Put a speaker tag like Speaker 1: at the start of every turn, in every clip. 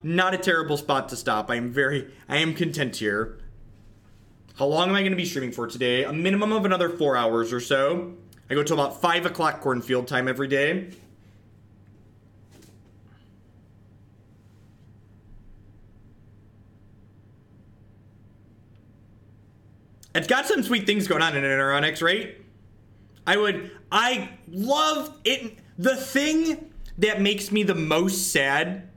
Speaker 1: Not a terrible spot to stop. I am content here. How long am I going to be streaming for today? A minimum of another 4 hours or so. I go to about 5 o'clock cornfield time every day. It's got some sweet things going on in it, Onyx, right? I love it. The thing that makes me the most sad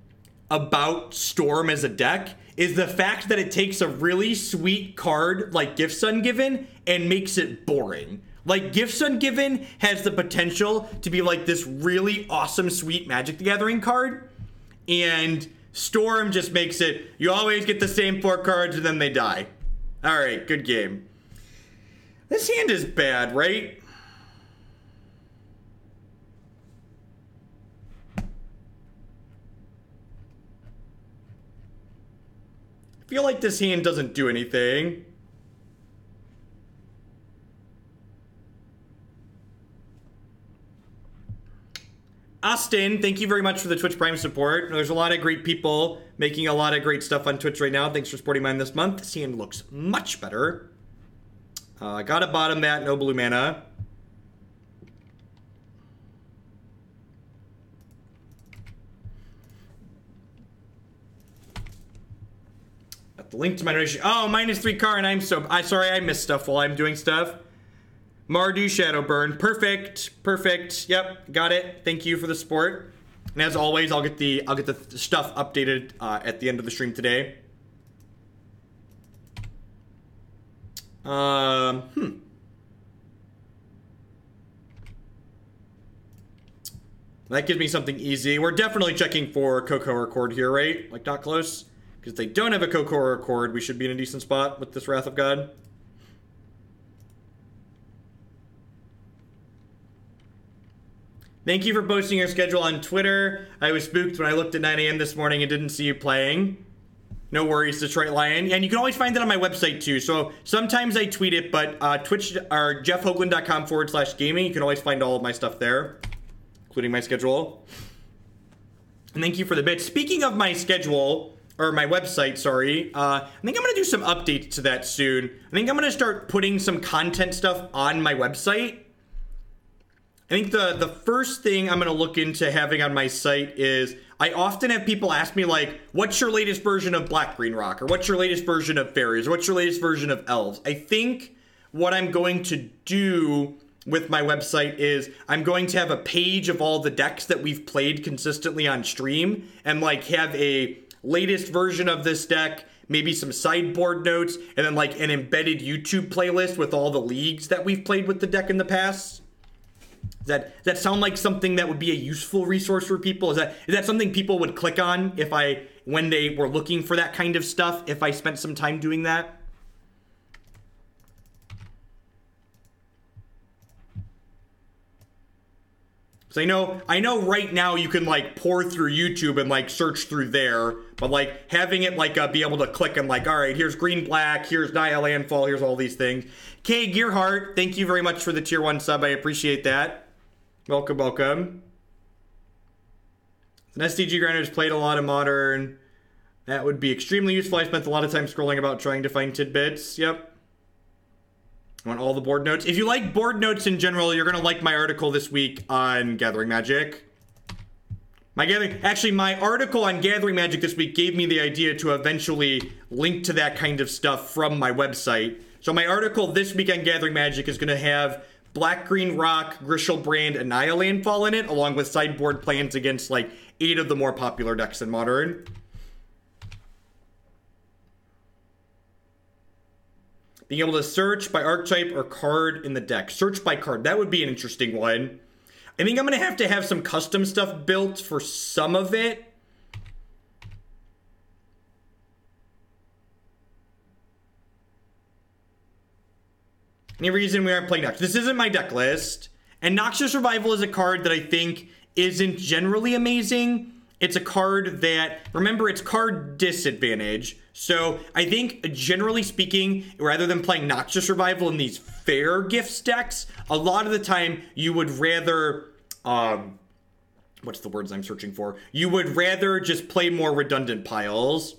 Speaker 1: about Storm as a deck is the fact that it takes a really sweet card like Gifts Ungiven and makes it boring. Like, Gifts Ungiven has the potential to be like this really awesome, sweet Magic the Gathering card, and Storm just makes it, you always get the same 4 cards and then they die. Alright, good game. This hand is bad, right? I feel like this hand doesn't do anything. Austin, thank you very much for the Twitch Prime support. There's a lot of great people making a lot of great stuff on Twitch right now. Thanks for supporting mine this month. This hand looks much better. Gotta bottom that, no blue mana. Got the link to my donation. Oh, -3 car, and I'm sorry, I missed stuff while I'm doing stuff. Mardu Shadowburn, perfect. Yep, got it. Thank you for the support. And as always, I'll get the stuff updated at the end of the stream today. That gives me something easy. We're definitely checking for Coco or Chord here, right? Like, not close. Because if they don't have a Coco or a Chord, we should be in a decent spot with this Wrath of God. Thank you for posting your schedule on Twitter. I was spooked when I looked at 9 a.m. this morning and didn't see you playing. No worries, Detroit Lion. And you can always find that on my website too. So sometimes I tweet it, but Twitch or jeffhoagland.com/gaming. You can always find all of my stuff there, including my schedule. And thank you for the bit. Speaking of my schedule, or my website, sorry, I think I'm going to do some updates to that soon. I think I'm going to start putting some content stuff on my website. I think the first thing I'm going to look into having on my site is, I often have people ask me, like, what's your latest version of Black Green Rock? Or what's your latest version of Fairies? Or what's your latest version of Elves? I think what I'm going to do with my website is I'm going to have a page of all the decks that we've played consistently on stream, and like have a latest version of this deck, maybe some sideboard notes, and then like an embedded YouTube playlist with all the leagues that we've played with the deck in the past. Does that sound like something that would be a useful resource for people? Is that something people would click on when they were looking for that kind of stuff, if I spent some time doing that? So I know right now you can like pour through YouTube and like search through there, but like having it like be able to click and like, all right, here's green, black, here's Nihil Landfall, here's all these things. K Gearhart, thank you very much for the tier 1 sub. I appreciate that. Welcome, welcome. An SDG Grinder's played a lot of Modern. That would be extremely useful. I spent a lot of time scrolling about trying to find tidbits. Yep. I want all the board notes. If you like board notes in general, you're going to like my article this week on Gathering Magic. My article on Gathering Magic this week gave me the idea to eventually link to that kind of stuff from my website. So my article this week on Gathering Magic is going to have Black Green Rock, Griselbrand, and Nihil Landfall in it, along with sideboard plans against like 8 of the more popular decks in Modern. Being able to search by archetype or card in the deck. Search by card. That would be an interesting one. I think I'm going to have some custom stuff built for some of it. Any reason we aren't playing Noxious? This isn't my deck list. And Noxious Revival is a card that I think isn't generally amazing. It's a card that, remember, it's card disadvantage. So I think, generally speaking, rather than playing Noxious Revival in these fair gifts decks, a lot of the time you would rather what's the words I'm searching for? You would rather just play more redundant piles.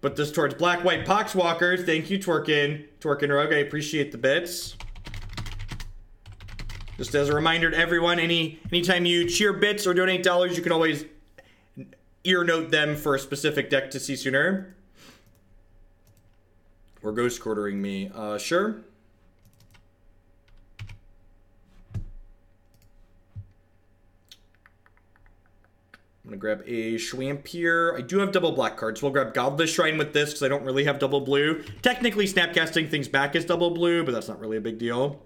Speaker 1: Put this towards black-white Poxwalkers. Thank you, Twerkin Rogue. I appreciate the bits. Just as a reminder to everyone, anytime you cheer bits or donate dollars, you can always ear note them for a specific deck to see sooner. Or ghost quartering me. Sure. I'm gonna grab a Schwamp here. I do have double black cards, so we'll grab Godless Shrine with this because I don't really have double blue. Technically, Snapcasting things back is double blue, but that's not really a big deal.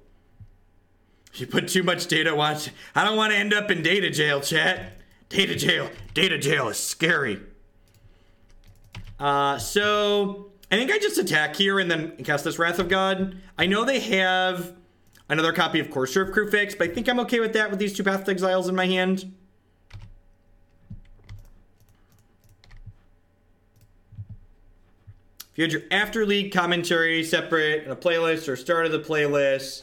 Speaker 1: If you put too much data watch, I don't want to end up in data jail, chat. Data jail is scary. So I think I just attack here and then cast this Wrath of God. I know they have another copy of Courser of Crufix, but I think I'm okay with that with these two Path to Exiles in my hand. If you had your After League commentary separate in a playlist or start of the playlist,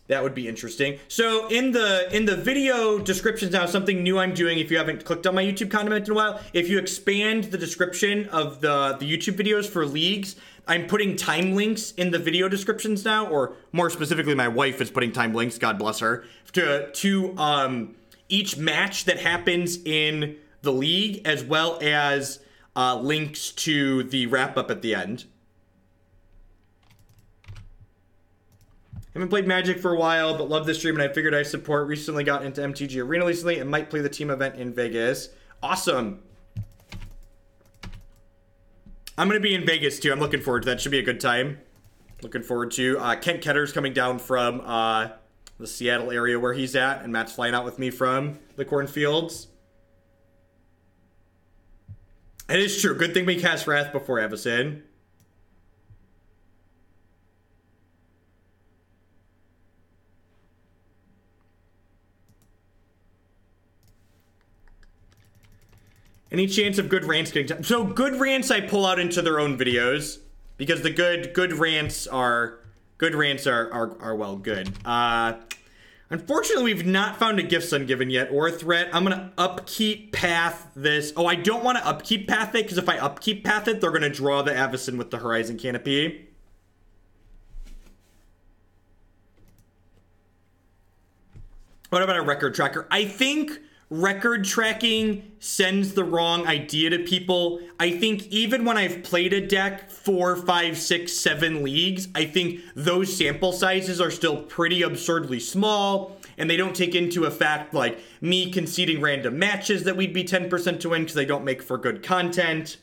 Speaker 1: that would be interesting. So in the video descriptions now, something new I'm doing, if you haven't clicked on my YouTube content in a while, if you expand the description of the YouTube videos for leagues, I'm putting time links in the video descriptions now, or more specifically, my wife is putting time links, God bless her, to each match that happens in the league, as well as links to the wrap-up at the end. Haven't played Magic for a while, but love this stream, and I figured I support. Recently got into MTG Arena recently and might play the team event in Vegas. Awesome. I'm going to be in Vegas, too. I'm looking forward to that. Should be a good time. Looking forward to. Kent Ketter's coming down from the Seattle area where he's at, and Matt's flying out with me from the cornfields. It is true. Good thing we cast Wrath before Avacyn. Any chance of good rants getting done? So good rants I pull out into their own videos because the good rants are well good. Unfortunately, we've not found a Gifts Ungiven yet or a threat. I'm gonna upkeep path this. Oh, I don't want to upkeep path it because if I upkeep path it, they're gonna draw the Avacyn with the Horizon Canopy. What about a record tracker? I think record tracking sends the wrong idea to people. I think even when I've played a deck 4, 5, 6, 7 leagues, I think those sample sizes are still pretty absurdly small, and they don't take into effect like me conceding random matches that we'd be 10% to win because they don't make for good content.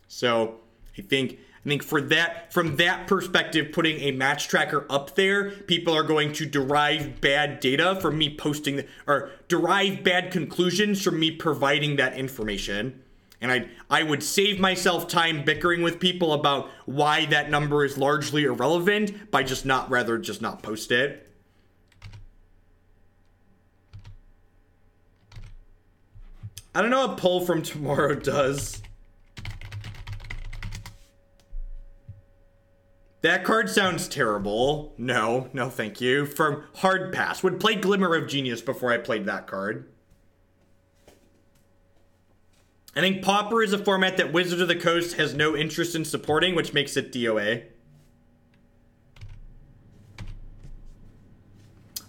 Speaker 1: So I think for that, from that perspective, putting a match tracker up there, people are going to derive bad data from me posting, or derive bad conclusions from me providing that information. And I would save myself time bickering with people about why that number is largely irrelevant by just not post it. I don't know what Pull from Tomorrow does. That card sounds terrible. No, thank you. From Hard Pass. Would play Glimmer of Genius before I played that card. I think Pauper is a format that Wizards of the Coast has no interest in supporting, which makes it DOA.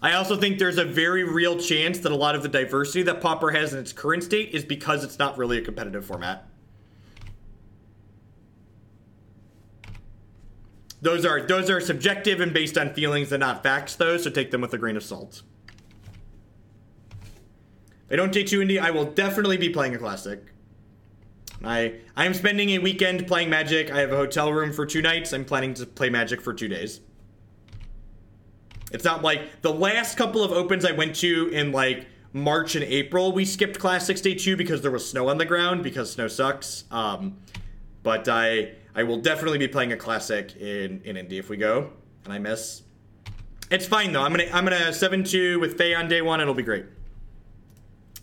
Speaker 1: I also think there's a very real chance that a lot of the diversity that Pauper has in its current state is because it's not really a competitive format. Those are subjective and based on feelings and not facts, though, so take them with a grain of salt. If I don't take 2 indie, I will definitely be playing a classic. I'm spending a weekend playing Magic. I have a hotel room for 2 nights. I'm planning to play Magic for 2 days. It's not like the last couple of opens I went to in like March and April, we skipped Classics Day 2 because there was snow on the ground, because snow sucks. But I will definitely be playing a classic in Indy if we go, and I miss. It's fine though. I'm gonna 7-2 with Faye on day 1. It'll be great.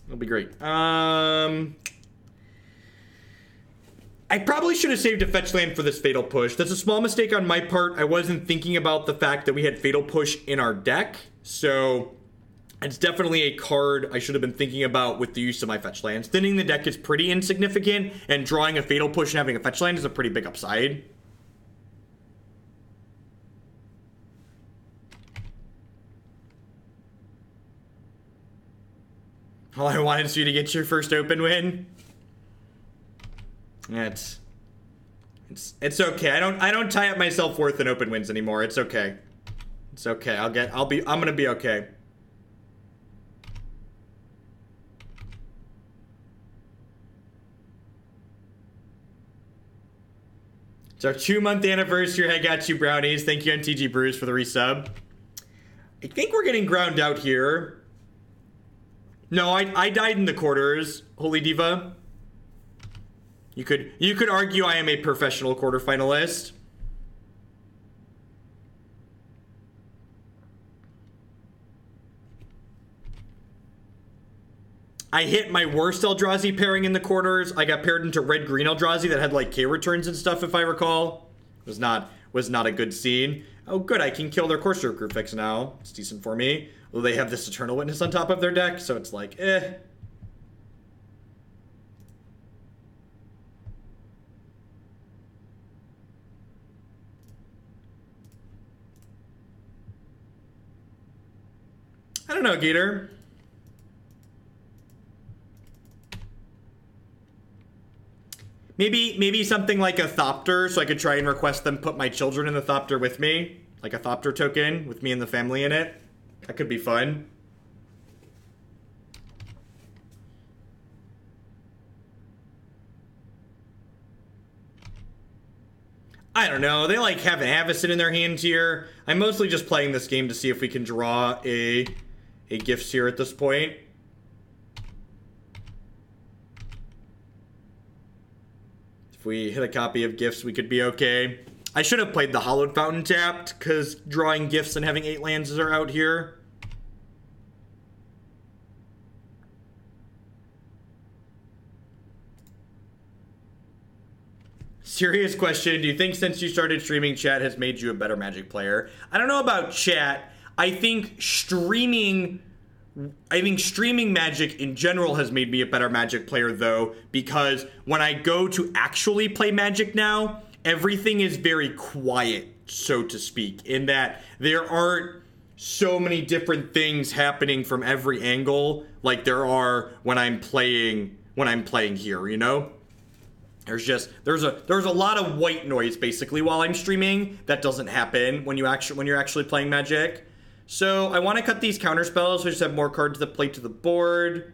Speaker 1: It'll be great. I probably should have saved a fetch land for this Fatal Push. That's a small mistake on my part. I wasn't thinking about the fact that we had Fatal Push in our deck. So It's definitely a card I should have been thinking about with the use of my fetch lands. Thinning the deck is pretty insignificant, and drawing a Fatal Push and having a fetch land is a pretty big upside. All I wanted is you to get your first open win. Yeah, it's okay. I don't tie up my self-worth in open wins anymore. It's okay. It's okay. I'm gonna be okay. It's our 2-month anniversary. I got you, brownies. Thank you, NTG Brews, for the resub. I think we're getting ground out here. No, I died in the quarters, Holy Diva. You could argue I am a professional quarterfinalist. I hit my worst Eldrazi pairing in the quarters. I got paired into red-green Eldrazi that had like K returns and stuff, if I recall. Was not a good scene. Oh good, I can kill their Core Stroke Grufix now. It's decent for me. Well, they have this Eternal Witness on top of their deck, so it's like, eh. I don't know, Gator. Maybe something like a Thopter, so I could try and request them put my children in the Thopter with me. Like a Thopter token with me and the family in it. That could be fun. I don't know. They like have an Avacyn in their hands here. I'm mostly just playing this game to see if we can draw a Gifts here at this point. If we hit a copy of Gifts, we could be okay. I should have played the Hallowed Fountain tapped, because drawing Gifts and having 8 lands are out here. Serious question. Do you think since you started streaming, chat has made you a better Magic player? I don't know about chat. I think streaming Magic in general has made me a better Magic player, though, because when I go to actually play Magic now, everything is very quiet, so to speak, in that there aren't so many different things happening from every angle like there are when I'm playing here, you know? There's a lot of white noise basically while I'm streaming that doesn't happen when you're actually playing Magic. So I want to cut these counter spells, so I just have more cards that play to the board.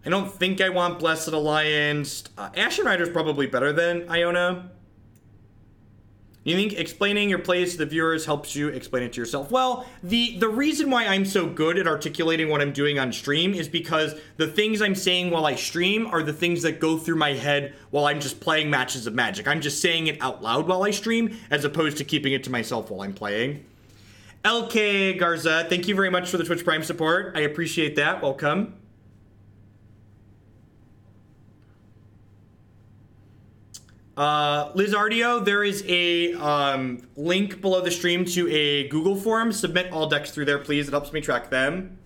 Speaker 1: I don't think I want Blessed Alliance. Ashen Rider is probably better than Iona. You think explaining your plays to the viewers helps you explain it to yourself? Well, the reason why I'm so good at articulating what I'm doing on stream is because the things I'm saying while I stream are the things that go through my head while I'm just playing matches of Magic. I'm just saying it out loud while I stream, as opposed to keeping it to myself while I'm playing. LK Garza, thank you very much for the Twitch Prime support. I appreciate that. Welcome. Lizardio, there is a link below the stream to a Google form. Submit all decks through there, please. It helps me track them.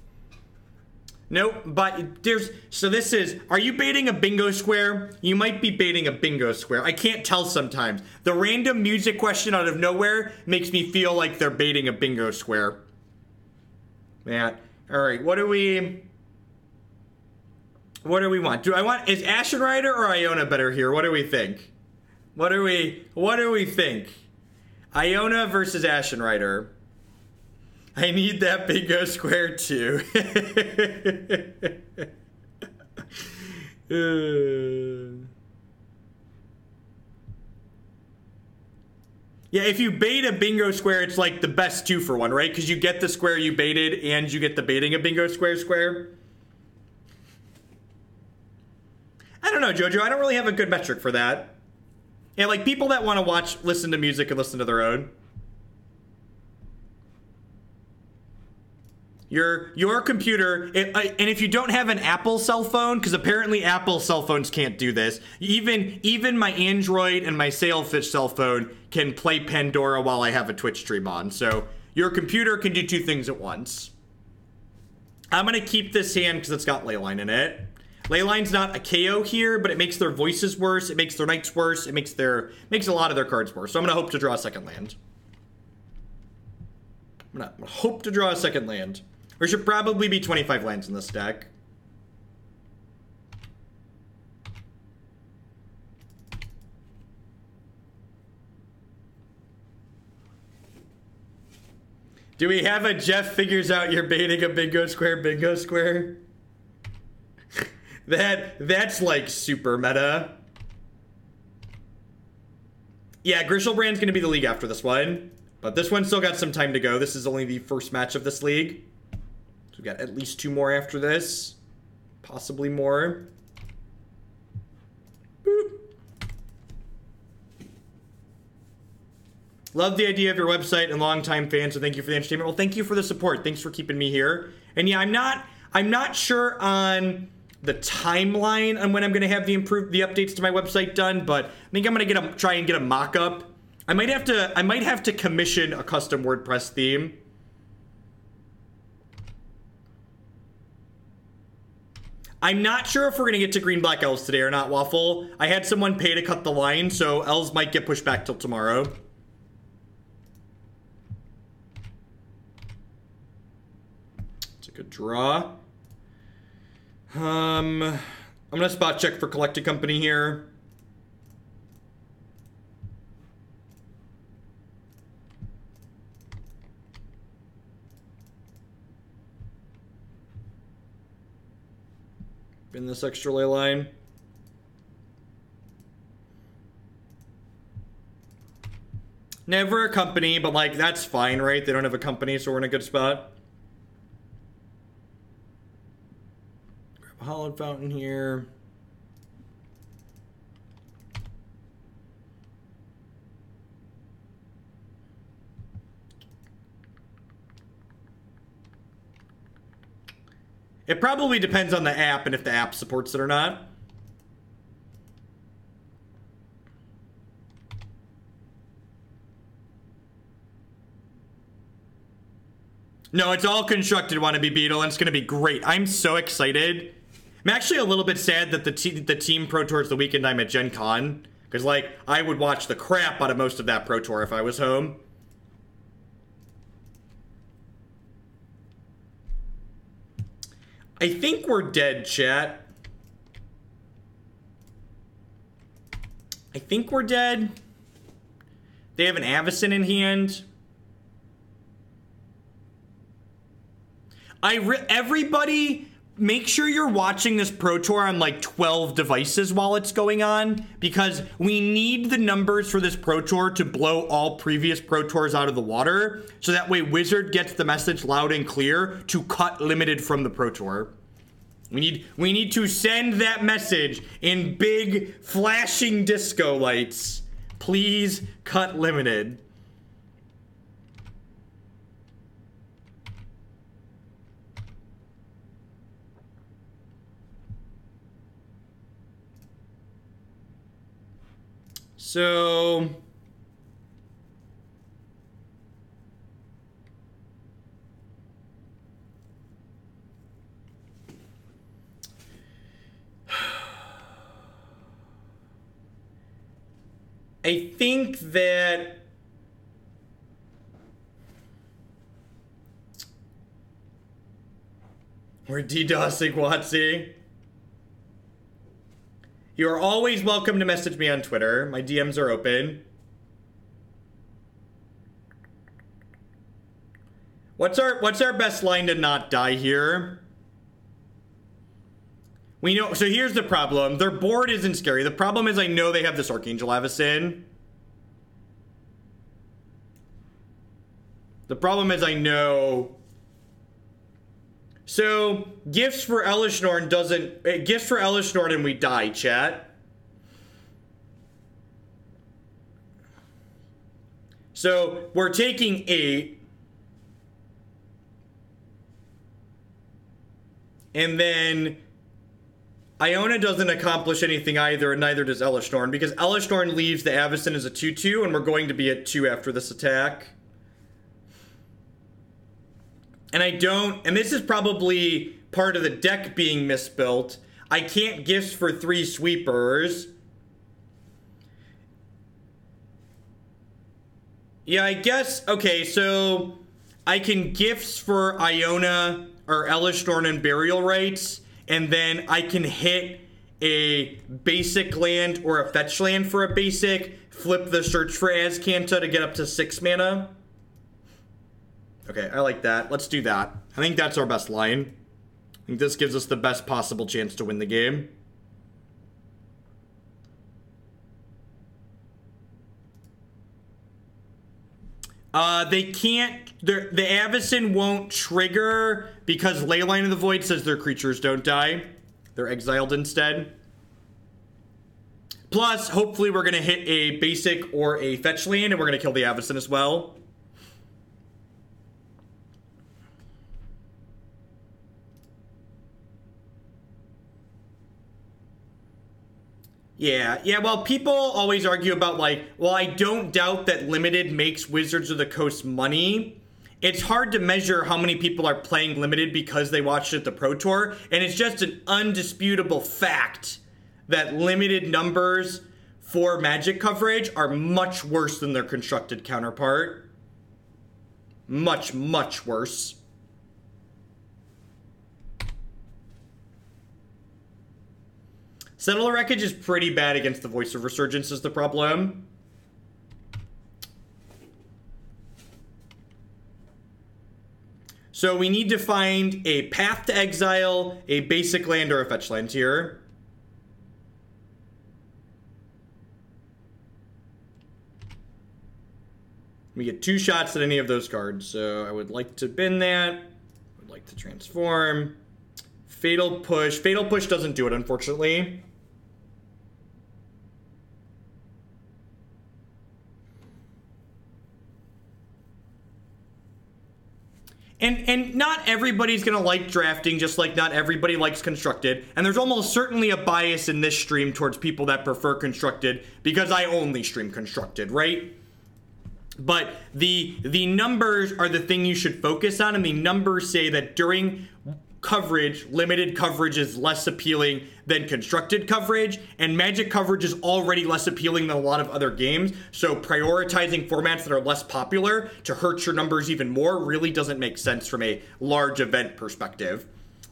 Speaker 1: Nope, but this is, are you baiting a bingo square? You might be baiting a bingo square. I can't tell sometimes. The random music question out of nowhere makes me feel like they're baiting a bingo square. Man, all right, what do we want? Is Ashen Rider or Iona better here? What do we think? What do we think? Iona versus Ashen Rider. I need that bingo square too. Yeah, if you bait a bingo square, it's like the best 2-for-1, right? Because you get the square you baited and you get the baiting a bingo square. I don't know, Jojo. I don't really have a good metric for that. Yeah, like people that want to listen to music and listen to their own. Your computer, and if you don't have an Apple cell phone, because apparently Apple cell phones can't do this, even my Android and my Sailfish cell phone can play Pandora while I have a Twitch stream on. So your computer can do 2 things at once. I'm gonna keep this hand because it's got Leyline in it. Leyline's not a KO here, but it makes their voices worse, it makes their knights worse, it makes a lot of their cards worse. So I'm gonna hope to draw a second land. I'm gonna hope to draw a second land. There should probably be 25 lands in this deck. Do we have a Jeff figures out you're baiting a bingo square? That's like super meta. Yeah, Grishelbrand's gonna be the league after this one. But this one's still got some time to go. This is only the first match of this league. So we've got at least 2 more after this. Possibly more. Boop. Love the idea of your website and longtime fan, so thank you for the entertainment. Well, thank you for the support. Thanks for keeping me here. And yeah, I'm not sure on the timeline on when I'm gonna have the updates to my website done, but I think I'm gonna try and get a mock-up. I might have to commission a custom WordPress theme. I'm not sure if we're gonna get to green black elves today or not, Waffle. I had someone pay to cut the line, so elves might get pushed back till tomorrow. It's a good draw. I'm gonna spot check for Collected Company here. In this extra ley line. Never a company, but like that's fine, right? They don't have a company, so we're in a good spot. Grab a Hallowed Fountain here. It probably depends on the app and if the app supports it or not. No, it's all constructed wannabe Beetle, and it's going to be great. I'm so excited. I'm actually a little bit sad that the team Pro Tour is the weekend I'm at Gen Con. Because, like, I would watch the crap out of most of that Pro Tour if I was home. I think we're dead, chat. I think we're dead. They have an Avacyn in hand. Everybody, make sure you're watching this Pro Tour on like 12 devices while it's going on, because we need the numbers for this Pro Tour to blow all previous Pro Tours out of the water, so that way Wizard gets the message loud and clear to cut Limited from the Pro Tour. We need to send that message in big flashing disco lights. Please cut Limited. So I think that we're DDoSing Watsy. You are always welcome to message me on Twitter. My DMs are open. What's our best line to not die here? We know, so here's the problem. Their board isn't scary. The problem is I know they have this Archangel Avacyn. The problem is I know. So, Gifts for Elesh Norn doesn't... Gifts for Elesh Norn and we die, chat. So, we're taking 8. And then... Iona doesn't accomplish anything either, and neither does Elesh Norn, because Elesh Norn leaves the Avacyn as a 2-2, and we're going to be at 2 after this attack. And I don't, and this is probably part of the deck being misbuilt, I can't gifts for 3 sweepers. Yeah, I guess, okay, so I can gifts for Iona or Elesh, Norn, and Unburial Rites, and then I can hit a basic land or a fetch land for a basic, flip the search for Azcanta to get up to 6 mana. Okay, I like that. Let's do that. I think that's our best line. I think this gives us the best possible chance to win the game. They can't... The Avacyn won't trigger because Leyline of the Void says their creatures don't die. They're exiled instead. Plus, hopefully we're going to hit a basic or a fetch land, and we're going to kill the Avacyn as well. Yeah, well, people always argue about, like, well, I don't doubt that Limited makes Wizards of the Coast money. It's hard to measure how many people are playing Limited because they watched it at the Pro Tour, and it's just an undisputable fact that Limited numbers for Magic coverage are much worse than their constructed counterpart. Much, much worse. Settler Wreckage is pretty bad against the Voice of Resurgence is the problem. So we need to find a Path to Exile, a basic land, or a fetch land here. We get 2 shots at any of those cards, so I would like to bin that. I would like to transform. Fatal Push. Fatal Push doesn't do it, unfortunately. And not everybody's going to like drafting, just like not everybody likes constructed. And there's almost certainly a bias in this stream towards people that prefer constructed because I only stream constructed, right? But the numbers are the thing you should focus on, and the numbers say that during coverage, limited coverage is less appealing than constructed coverage, and Magic coverage is already less appealing than a lot of other games, so prioritizing formats that are less popular to hurt your numbers even more really doesn't make sense from a large event perspective.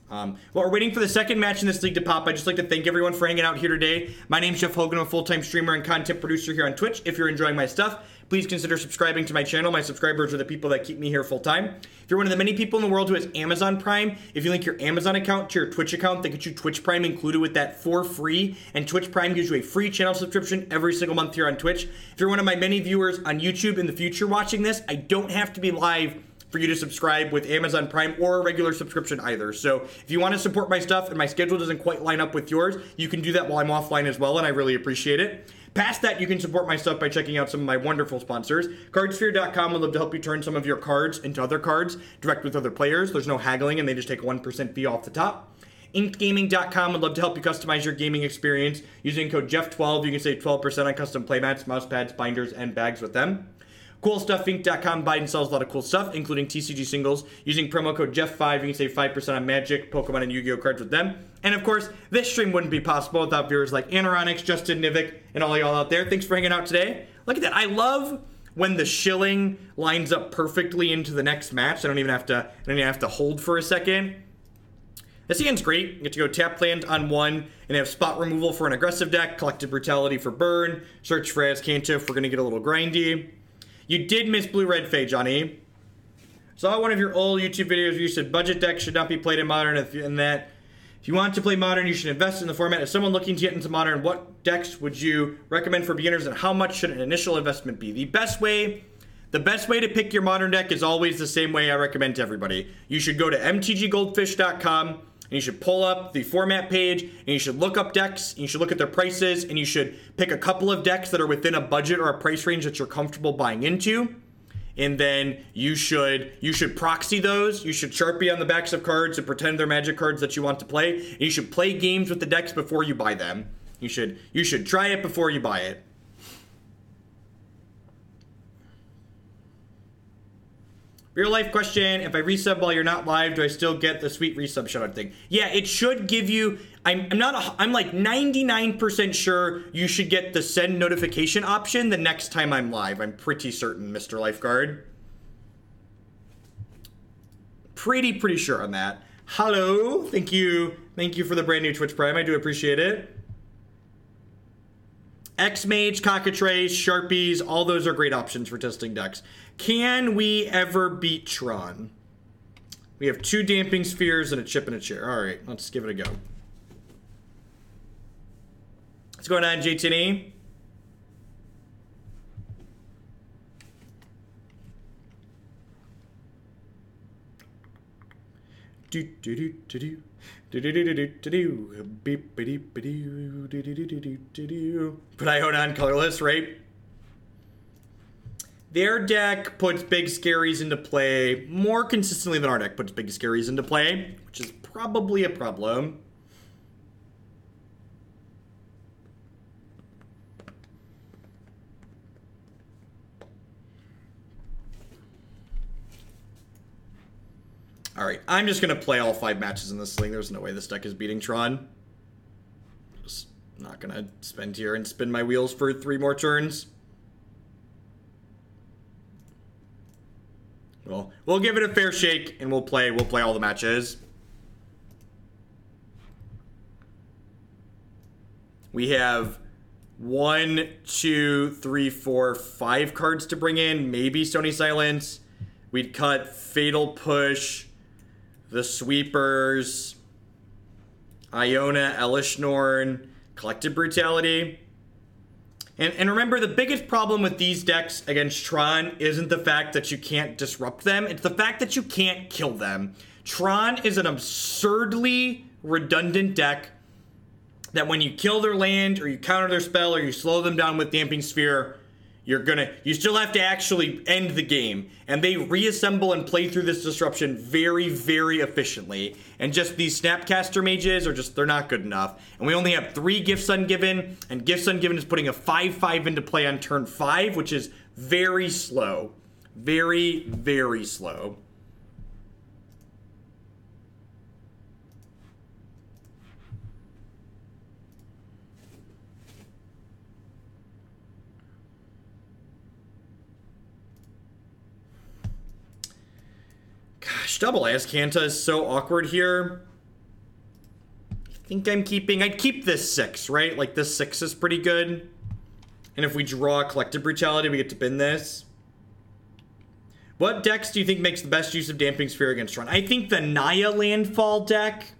Speaker 1: While we're waiting for the second match in this league to pop, I'd just like to thank everyone for hanging out here today. My name's Jeff Hogan, I'm a full-time streamer and content producer here on Twitch. If you're enjoying my stuff, please consider subscribing to my channel. My subscribers are the people that keep me here full-time. If you're one of the many people in the world who has Amazon Prime, if you link your Amazon account to your Twitch account, they get you Twitch Prime included with that for free, and Twitch Prime gives you a free channel subscription every single month here on Twitch. If you're one of my many viewers on YouTube in the future watching this, I don't have to be live for you to subscribe with Amazon Prime or a regular subscription either. So if you want to support my stuff and my schedule doesn't quite line up with yours, you can do that while I'm offline as well, and I really appreciate it. Past that, you can support my stuff by checking out some of my wonderful sponsors. Cardsphere.com would love to help you turn some of your cards into other cards direct with other players. There's no haggling, and they just take a 1% fee off the top. InkedGaming.com would love to help you customize your gaming experience. Using code Jeff12, you can save 12% on custom playmats, mouse pads, binders, and bags with them. CoolStuffInc.com buys and sells a lot of cool stuff, including TCG singles. Using promo code Jeff5, you can save 5% on Magic, Pokemon, and Yu-Gi-Oh cards with them. And of course, this stream wouldn't be possible without viewers like Anaronix, Justin Nivik, and all y'all out there. Thanks for hanging out today. Look at that. I love when the shilling lines up perfectly into the next match. I don't even have to hold for a second. This hand's great. You get to go tap land on 1 and have spot removal for an aggressive deck, Collective Brutality for burn, search for Azcanta if we're going to get a little grindy. You did miss Blue-Red Fae, Johnny. Saw one of your old YouTube videos where you said budget decks should not be played in Modern, if you want to play Modern, you should invest in the format. As someone looking to get into Modern, what decks would you recommend for beginners, and how much should an initial investment be? The best way to pick your Modern deck is always the same way I recommend to everybody. You should go to mtggoldfish.com, and you should pull up the format page, and you should look up decks, and you should look at their prices, and you should pick a couple of decks that are within a budget or a price range that you're comfortable buying into. And then you should proxy those. You should Sharpie on the backs of cards and pretend they're Magic cards that you want to play. And you should play games with the decks before you buy them. You should try it before you buy it. Real life question, if I resub while you're not live, do I still get the sweet resub shoutout thing? Yeah, it should give you, I'm like 99% sure you should get the send notification option the next time I'm live. I'm pretty certain, Mr. Lifeguard. Pretty sure on that. Hello, thank you for the brand new Twitch Prime, I do appreciate it. X-Mage, Cockatrace, Sharpies, all those are great options for testing decks. Can we ever beat Tron? We have 2 Damping Spheres and a chip and a chair. All right, let's give it a go. What's going on, JTNE? Put Iona on colorless, right? Their deck puts big scaries into play more consistently than our deck puts big scaries into play, which is probably a problem. All right, I'm just gonna play all 5 matches in this sling. There's no way this deck is beating Tron. Just not gonna spend here and spin my wheels for 3 more turns. Well, we'll give it a fair shake and we'll play all the matches. We have 1, 2, 3, 4, 5 cards to bring in. Maybe Stony Silence. We'd cut Fatal Push, the Sweepers, Iona, Elesh, Norn, Collective Brutality. And remember, the biggest problem with these decks against Tron isn't the fact that you can't disrupt them. It's the fact that you can't kill them. Tron is an absurdly redundant deck that when you kill their land or you counter their spell or you slow them down with Damping Sphere, you still have to actually end the game. And they reassemble and play through this disruption very, very efficiently. And just these Snapcaster Mages they're not good enough. And we only have 3 Gifts Ungiven, and Gifts Ungiven is putting a 5/5 into play on turn 5, which is very slow. Very, very slow. Gosh, double Azcanta is so awkward here. I think I'd keep this 6, right? Like, this 6 is pretty good. And if we draw Collective Brutality, we get to bin this. What decks do you think makes the best use of Damping Sphere against Tron? I think the Naya Landfall deck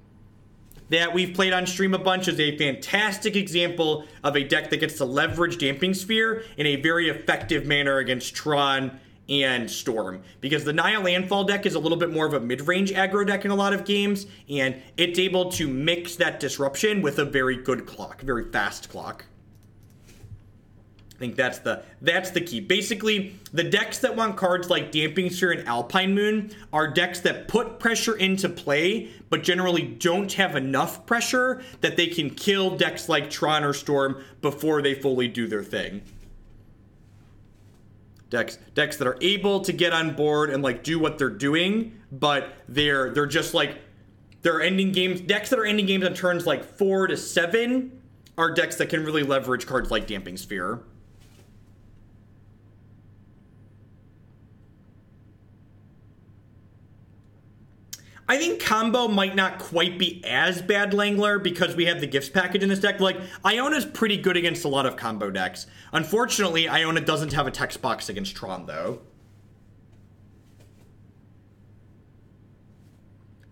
Speaker 1: that we've played on stream a bunch is a fantastic example of a deck that gets to leverage Damping Sphere in a very effective manner against Tron and Storm, because the Naya Landfall deck is a little bit more of a mid-range aggro deck in a lot of games, and it's able to mix that disruption with a very good clock, very fast clock. I think that's the key. Basically, the decks that want cards like Damping Sphere and Alpine Moon are decks that put pressure into play, but generally don't have enough pressure that they can kill decks like Tron or Storm before they fully do their thing. Decks that are able to get on board and like do what they're doing, but they're just like, they're ending games. Decks that are ending games on turns like 4 to 7 are decks that can really leverage cards like Damping Sphere. I think combo might not quite be as bad, Langler, because we have the gifts package in this deck. Like, Iona's pretty good against a lot of combo decks. Unfortunately, Iona doesn't have a text box against Tron, though.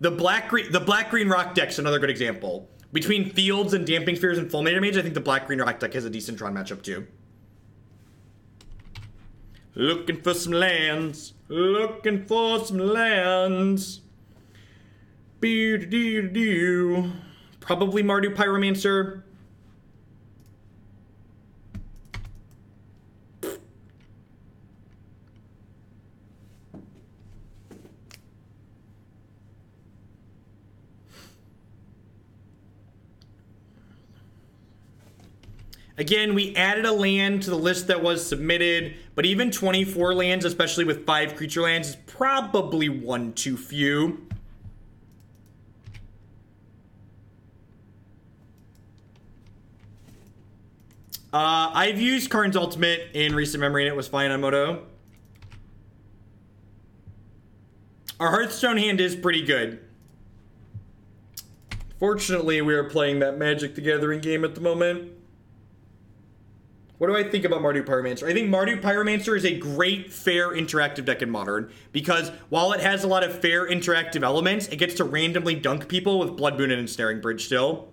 Speaker 1: The black-green rock deck's another good example. Between Fields and Damping Spheres and Fulminator Mage, I think the black-green rock deck has a decent Tron matchup, too. Looking for some lands. Looking for some lands. Probably Mardu Pyromancer. Again, we added a land to the list that was submitted, but even 24 lands, especially with 5 creature lands, is probably one too few. I've used Karn's Ultimate in recent memory and it was fine on Moto. Our Hearthstone hand is pretty good. Fortunately, we are playing that Magic the Gathering game at the moment. What do I think about Mardu Pyromancer? I think Mardu Pyromancer is a great, fair, interactive deck in Modern, because while it has a lot of fair, interactive elements, it gets to randomly dunk people with Blood Moon and Ensnaring Bridge still.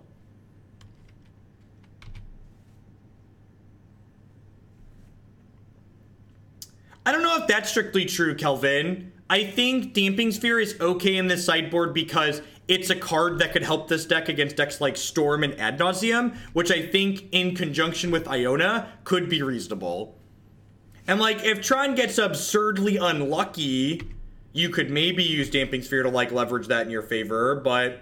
Speaker 1: I don't know if that's strictly true, Kelvin. I think Damping Sphere is okay in this sideboard because it's a card that could help this deck against decks like Storm and Ad Nauseam, which I think in conjunction with Iona could be reasonable. And like, if Tron gets absurdly unlucky, you could maybe use Damping Sphere to like leverage that in your favor, but...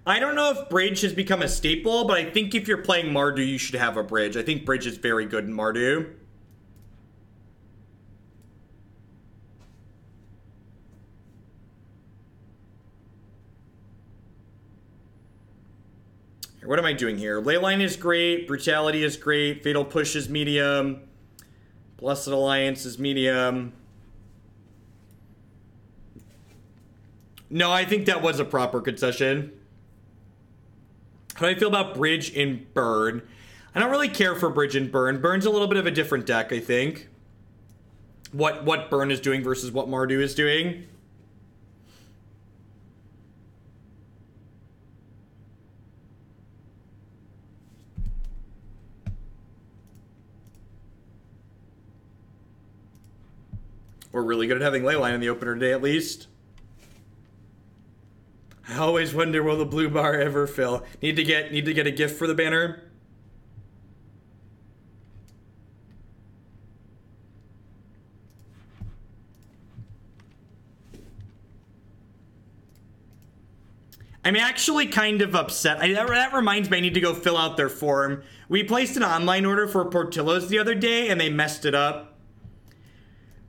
Speaker 1: I don't know if Bridge has become a staple, but I think if you're playing Mardu, you should have a Bridge. I think Bridge is very good in Mardu. What am I doing here? Leyline is great. Brutality is great. Fatal Push is medium. Blessed Alliance is medium. No, I think that was a proper concession. How do I feel about Bridge in Burn? I don't really care for Bridge in Burn. Burn's a little bit of a different deck, I think. What Burn is doing versus what Mardu is doing. We're really good at having Leyline in the opener today, at least. I always wonder, will the blue bar ever fill? Need to get a gift for the banner. I'm actually kind of upset. That reminds me, I need to go fill out their form. We placed an online order for Portillo's the other day, and they messed it up.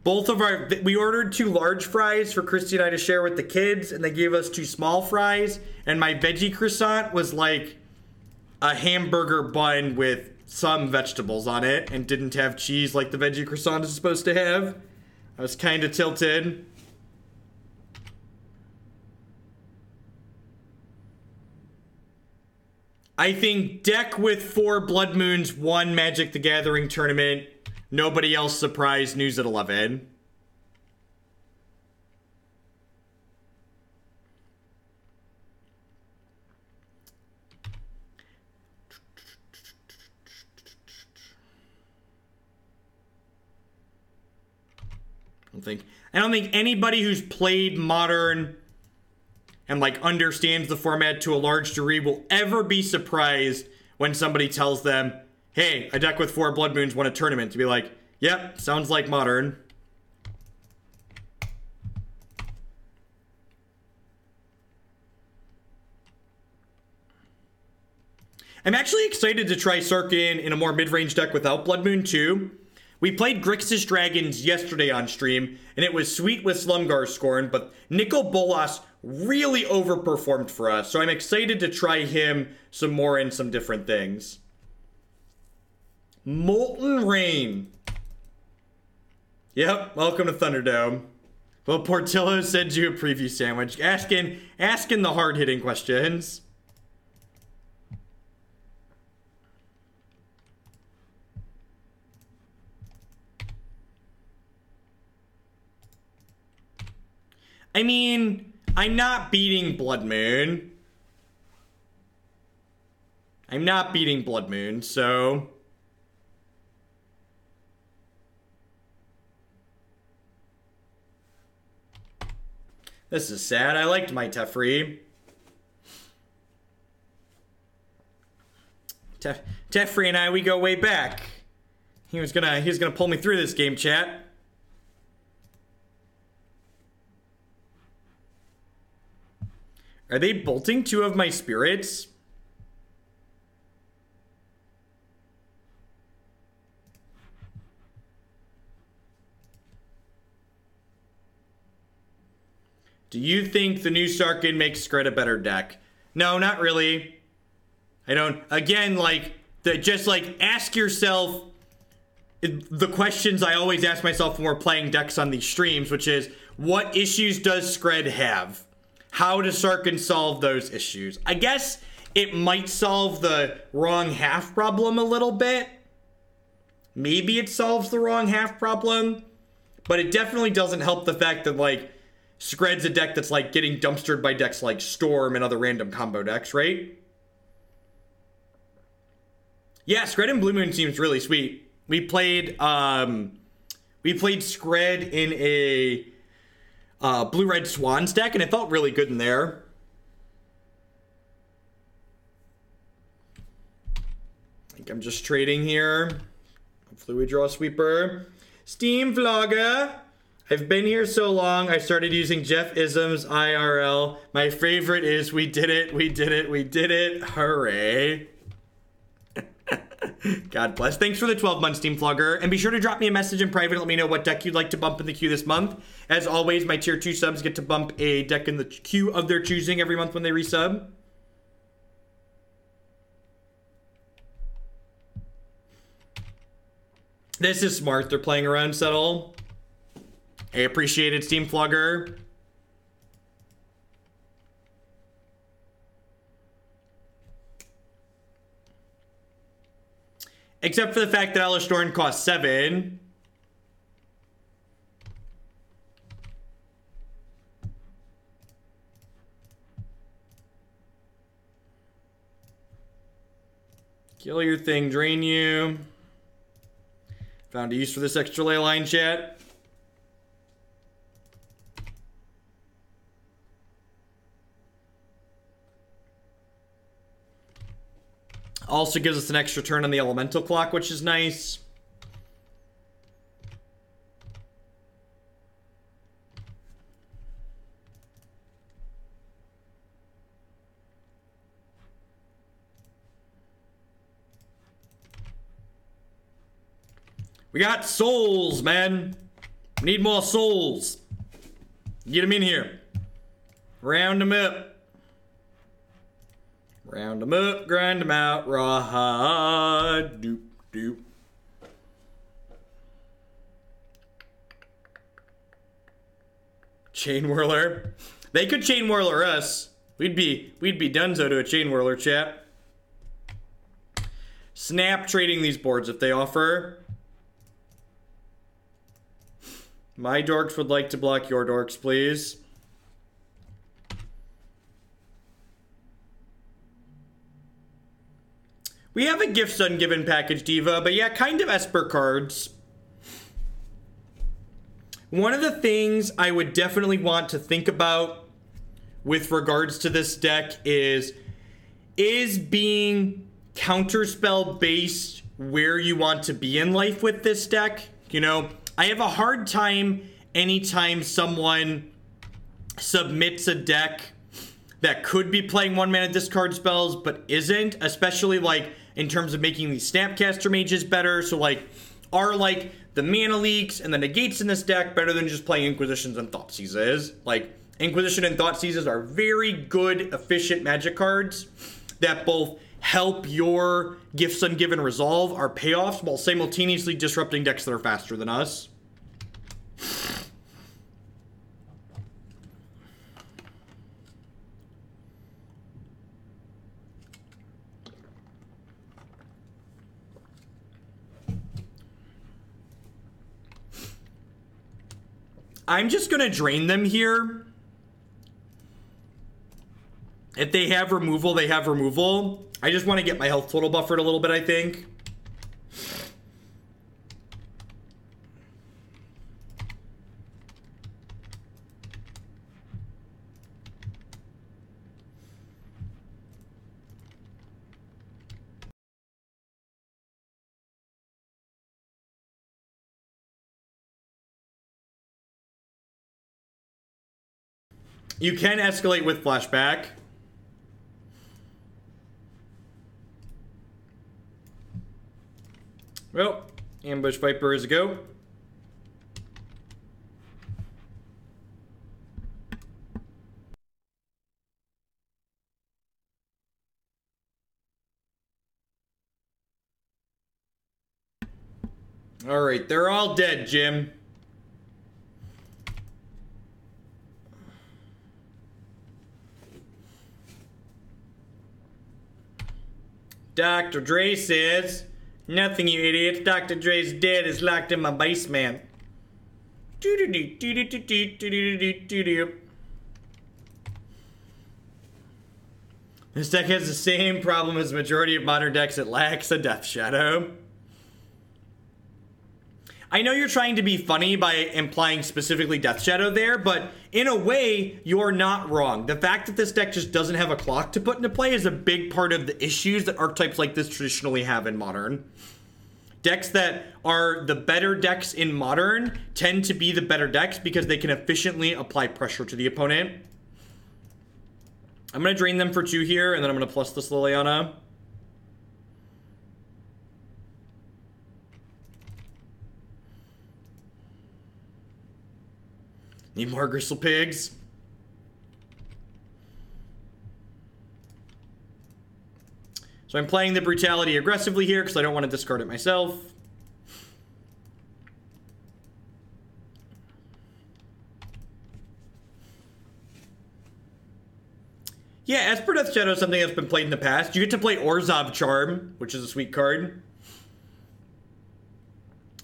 Speaker 1: We ordered 2 large fries for Christy and I to share with the kids, and they gave us 2 small fries, and my veggie croissant was like a hamburger bun with some vegetables on it, and didn't have cheese like the veggie croissant is supposed to have. I was kind of tilted. I think deck with 4 Blood Moons, 1 Magic the Gathering tournament. Nobody else surprised. News at 11. I don't think anybody who's played Modern and like understands the format to a large degree will ever be surprised when somebody tells them, hey, a deck with 4 Blood Moons won a tournament. To be like, yep, sounds like Modern. I'm actually excited to try Sarkin in a more mid-range deck without Blood Moon too. We played Grixis Dragons yesterday on stream, and it was sweet with Slumgar Scorn, but Nicol Bolas really overperformed for us, so I'm excited to try him some more in some different things. Molten Rain. Yep, welcome to Thunderdome. Well, Portillo sends you a preview sandwich, asking the hard-hitting questions. I mean, I'm not beating Blood Moon. I'm not beating Blood Moon, so... This is sad. I liked my Teferi. Teferi and I, we go way back. He's gonna pull me through this game, chat. Are they bolting 2 of my spirits? Do you think the new Sarkin makes Skred a better deck? No, not really. I don't. Again, like, just like ask yourself the questions I always ask myself when we're playing decks on these streams, which is, what issues does Skred have? How does Sarkin solve those issues? I guess it might solve the wrong half problem a little bit. Maybe it solves the wrong half problem, but it definitely doesn't help the fact that, like, Skred's a deck that's, like, getting dumpstered by decks like Storm and other random combo decks, right? Yeah, Skred and Blue Moon seems really sweet. We played Skred in a Blue-Red Swans deck, and it felt really good in there. I think I'm just trading here. Hopefully we draw a sweeper. Steam Vlogger. I've been here so long, I started using Jeff Ism's IRL. My favorite is we did it, we did it, we did it. Hooray. God bless. Thanks for the 12 months, Steam Vlogger. And be sure to drop me a message in private and let me know what deck you'd like to bump in the queue this month. As always, my tier 2 subs get to bump a deck in the queue of their choosing every month when they resub. This is smart. They're playing around Settle. I appreciate it, Steam Vlogger. Except for the fact that Elesh Norn costs 7. Kill your thing, drain you. Found a use for this extra ley line, chat. Also gives us an extra turn on the elemental clock, which is nice. We got souls, man. We need more souls. Get them in here. Round them up. Round them up, grind them out, raw, doop, doop. Chain Whirler. They could Chain Whirler us. We'd be donezo to a Chain Whirler, chat. Snap trading these boards if they offer. My dorks would like to block your dorks, please. We have a Gifts Ungiven package, Diva, but yeah, kind of Esper cards. One of the things I would definitely want to think about with regards to this deck is being counterspell based where you want to be in life with this deck. You know, I have a hard time anytime someone submits a deck that could be playing 1-mana discard spells but isn't, especially like in terms of making these Snapcaster Mages better. So like, are like the mana leaks and the negates in this deck better than just playing Inquisitions and Thoughtseizes? Like, Inquisition and Thoughtseizes are very good, efficient magic cards that both help your Gifts Ungiven resolve our payoffs while simultaneously disrupting decks that are faster than us. I'm just gonna drain them here. If they have removal, they have removal. I just want to get my health total buffered a little bit, I think. You can escalate with flashback. Well, Ambush Viper is a go. All right, they're all dead, Jim. Dr. Dre says, nothing, you idiots. Dr. Dre's dead is locked in my basement. This deck has the same problem as the majority of modern decks. It lacks a Death Shadow. I know you're trying to be funny by implying specifically Death Shadow there, but in a way, you're not wrong. The fact that this deck just doesn't have a clock to put into play is a big part of the issues that archetypes like this traditionally have in Modern. Decks that are the better decks in Modern tend to be the better decks because they can efficiently apply pressure to the opponent. I'm going to drain them for 2 here, and then I'm going to plus this Liliana. Need more Gristle Pigs. So I'm playing the Brutality aggressively here because I don't want to discard it myself. Yeah, Esper Death Shadow is something that's been played in the past. You get to play Orzhov Charm, which is a sweet card.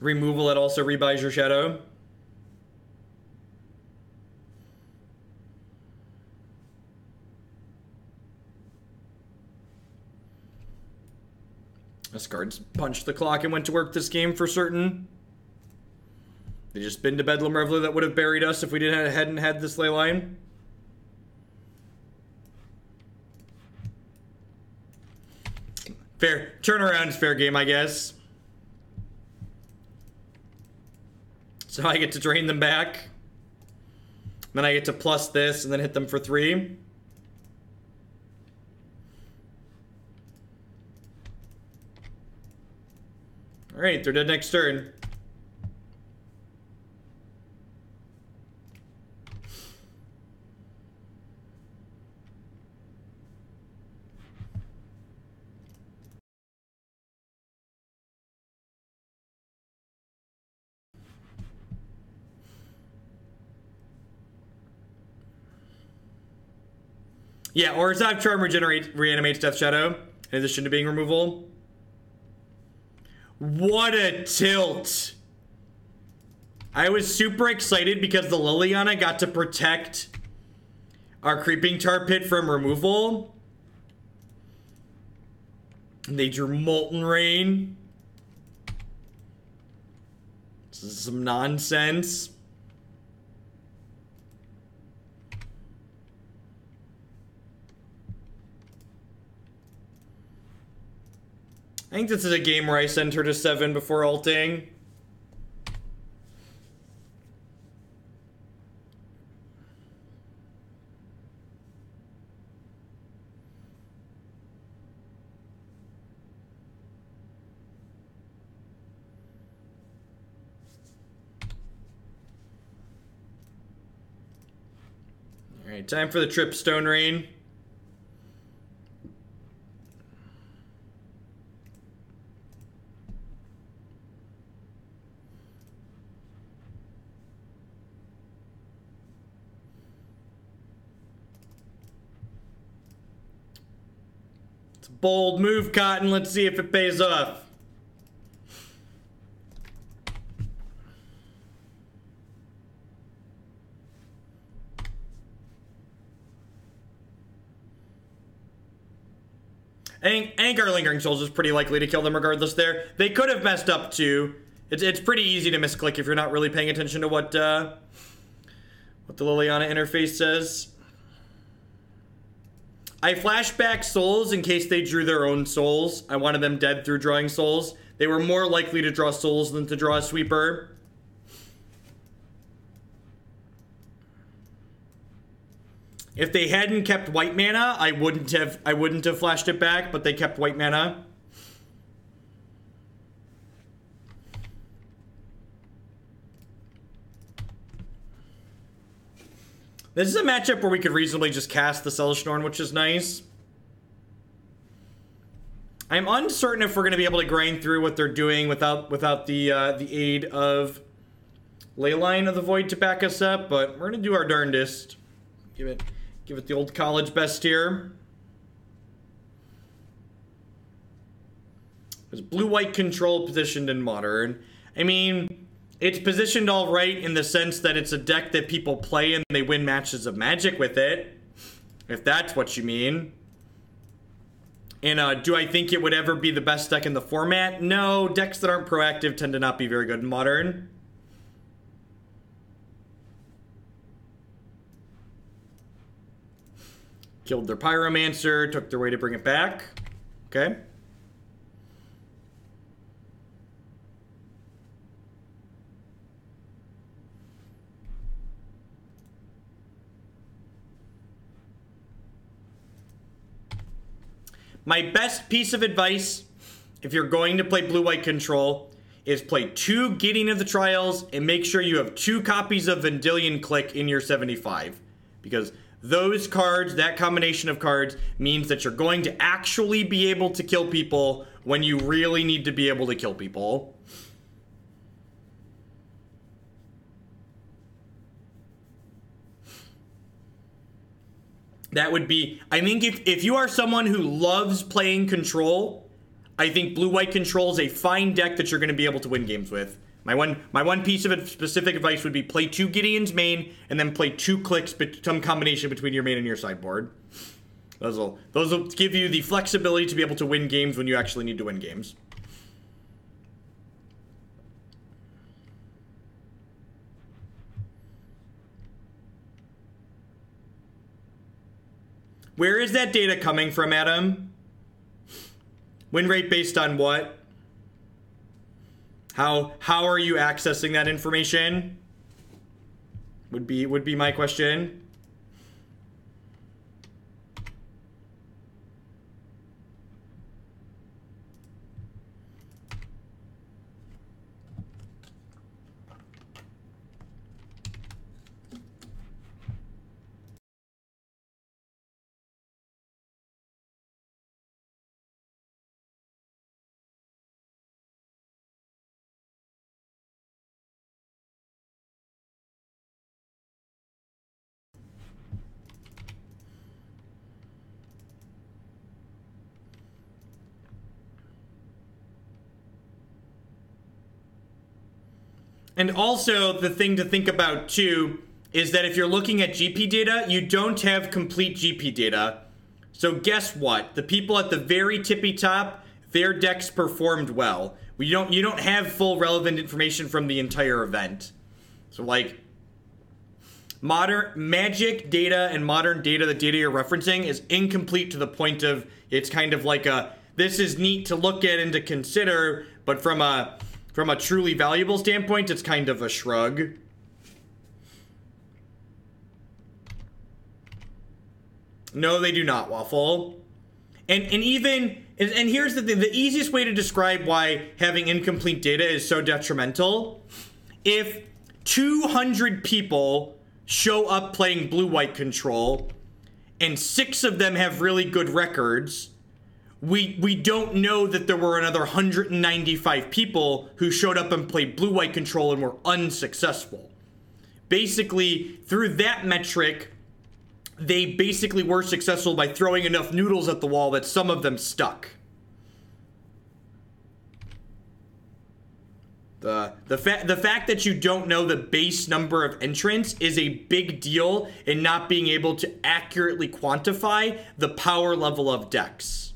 Speaker 1: Removal, it also rebuys your shadow. This card's punched the clock and went to work this game for certain. They just been to Bedlam Reveler that would have buried us if we hadn't had this ley line. Fair. Turnaround is fair game, I guess. So I get to drain them back. Then I get to plus this and then hit them for 3. Alright, they're dead next turn. Yeah, Orzhov Charm reanimates Death Shadow, in addition to being removal. What a tilt! I was super excited because the Liliana got to protect our Creeping Tar Pit from removal. And they drew Molten Rain. This is some nonsense. I think this is a game where I send her to 7 before ulting. Alright, time for the trip Stone Rain. Bold move, Cotton. Let's see if it pays off. I think our Lingering Souls is pretty likely to kill them regardless there. They could have messed up too. It's pretty easy to misclick if you're not really paying attention to what the Liliana interface says. I flashed back souls in case they drew their own souls. I wanted them dead through drawing souls. They were more likely to draw souls than to draw a sweeper. If they hadn't kept white mana, I wouldn't have flashed it back, but they kept white mana. This is a matchup where we could reasonably just cast the Elesh Norn, which is nice. I'm uncertain if we're going to be able to grind through what they're doing without the aid of Leyline of the Void to back us up, but we're going to do our darndest. Give it the old college best here. There's blue-white control positioned in Modern. I mean, it's positioned all right in the sense that it's a deck that people play and they win matches of Magic with it, if that's what you mean. And do I think it would ever be the best deck in the format? No, decks that aren't proactive tend to not be very good in Modern. Killed their Pyromancer, took their way to bring it back. Okay. My best piece of advice, if you're going to play blue-white control, is play 2 Getting of the Trials and make sure you have 2 copies of Vendilion Click in your 75. Because those cards, that combination of cards, means that you're going to actually be able to kill people when you really need to be able to kill people. That would be, I think if you are someone who loves playing control, I think blue-white control is a fine deck that you're going to be able to win games with. My one piece of specific advice would be play 2 Gideon's main and then play 2 clicks, some combination between your main and your sideboard. Those will give you the flexibility to be able to win games when you actually need to win games. Where is that data coming from, Adam? Win rate based on what? How are you accessing that information? Would be my question. And also, the thing to think about, too, is that if you're looking at GP data, you don't have complete GP data. So guess what? The people at the very tippy top, their decks performed well. You don't have full relevant information from the entire event. So, like, modern Magic data and Modern data, the data you're referencing, is incomplete to the point of it's kind of like this is neat to look at and to consider, but from a truly valuable standpoint, it's kind of a shrug. No, they do not, Waffle. And here's the thing, the easiest way to describe why having incomplete data is so detrimental. If 200 people show up playing blue-white control, and 6 of them have really good records, we don't know that there were another 195 people who showed up and played blue-white control and were unsuccessful. Basically, through that metric, they basically were successful by throwing enough noodles at the wall that some of them stuck. The fact that you don't know the base number of entrants is a big deal in not being able to accurately quantify the power level of decks.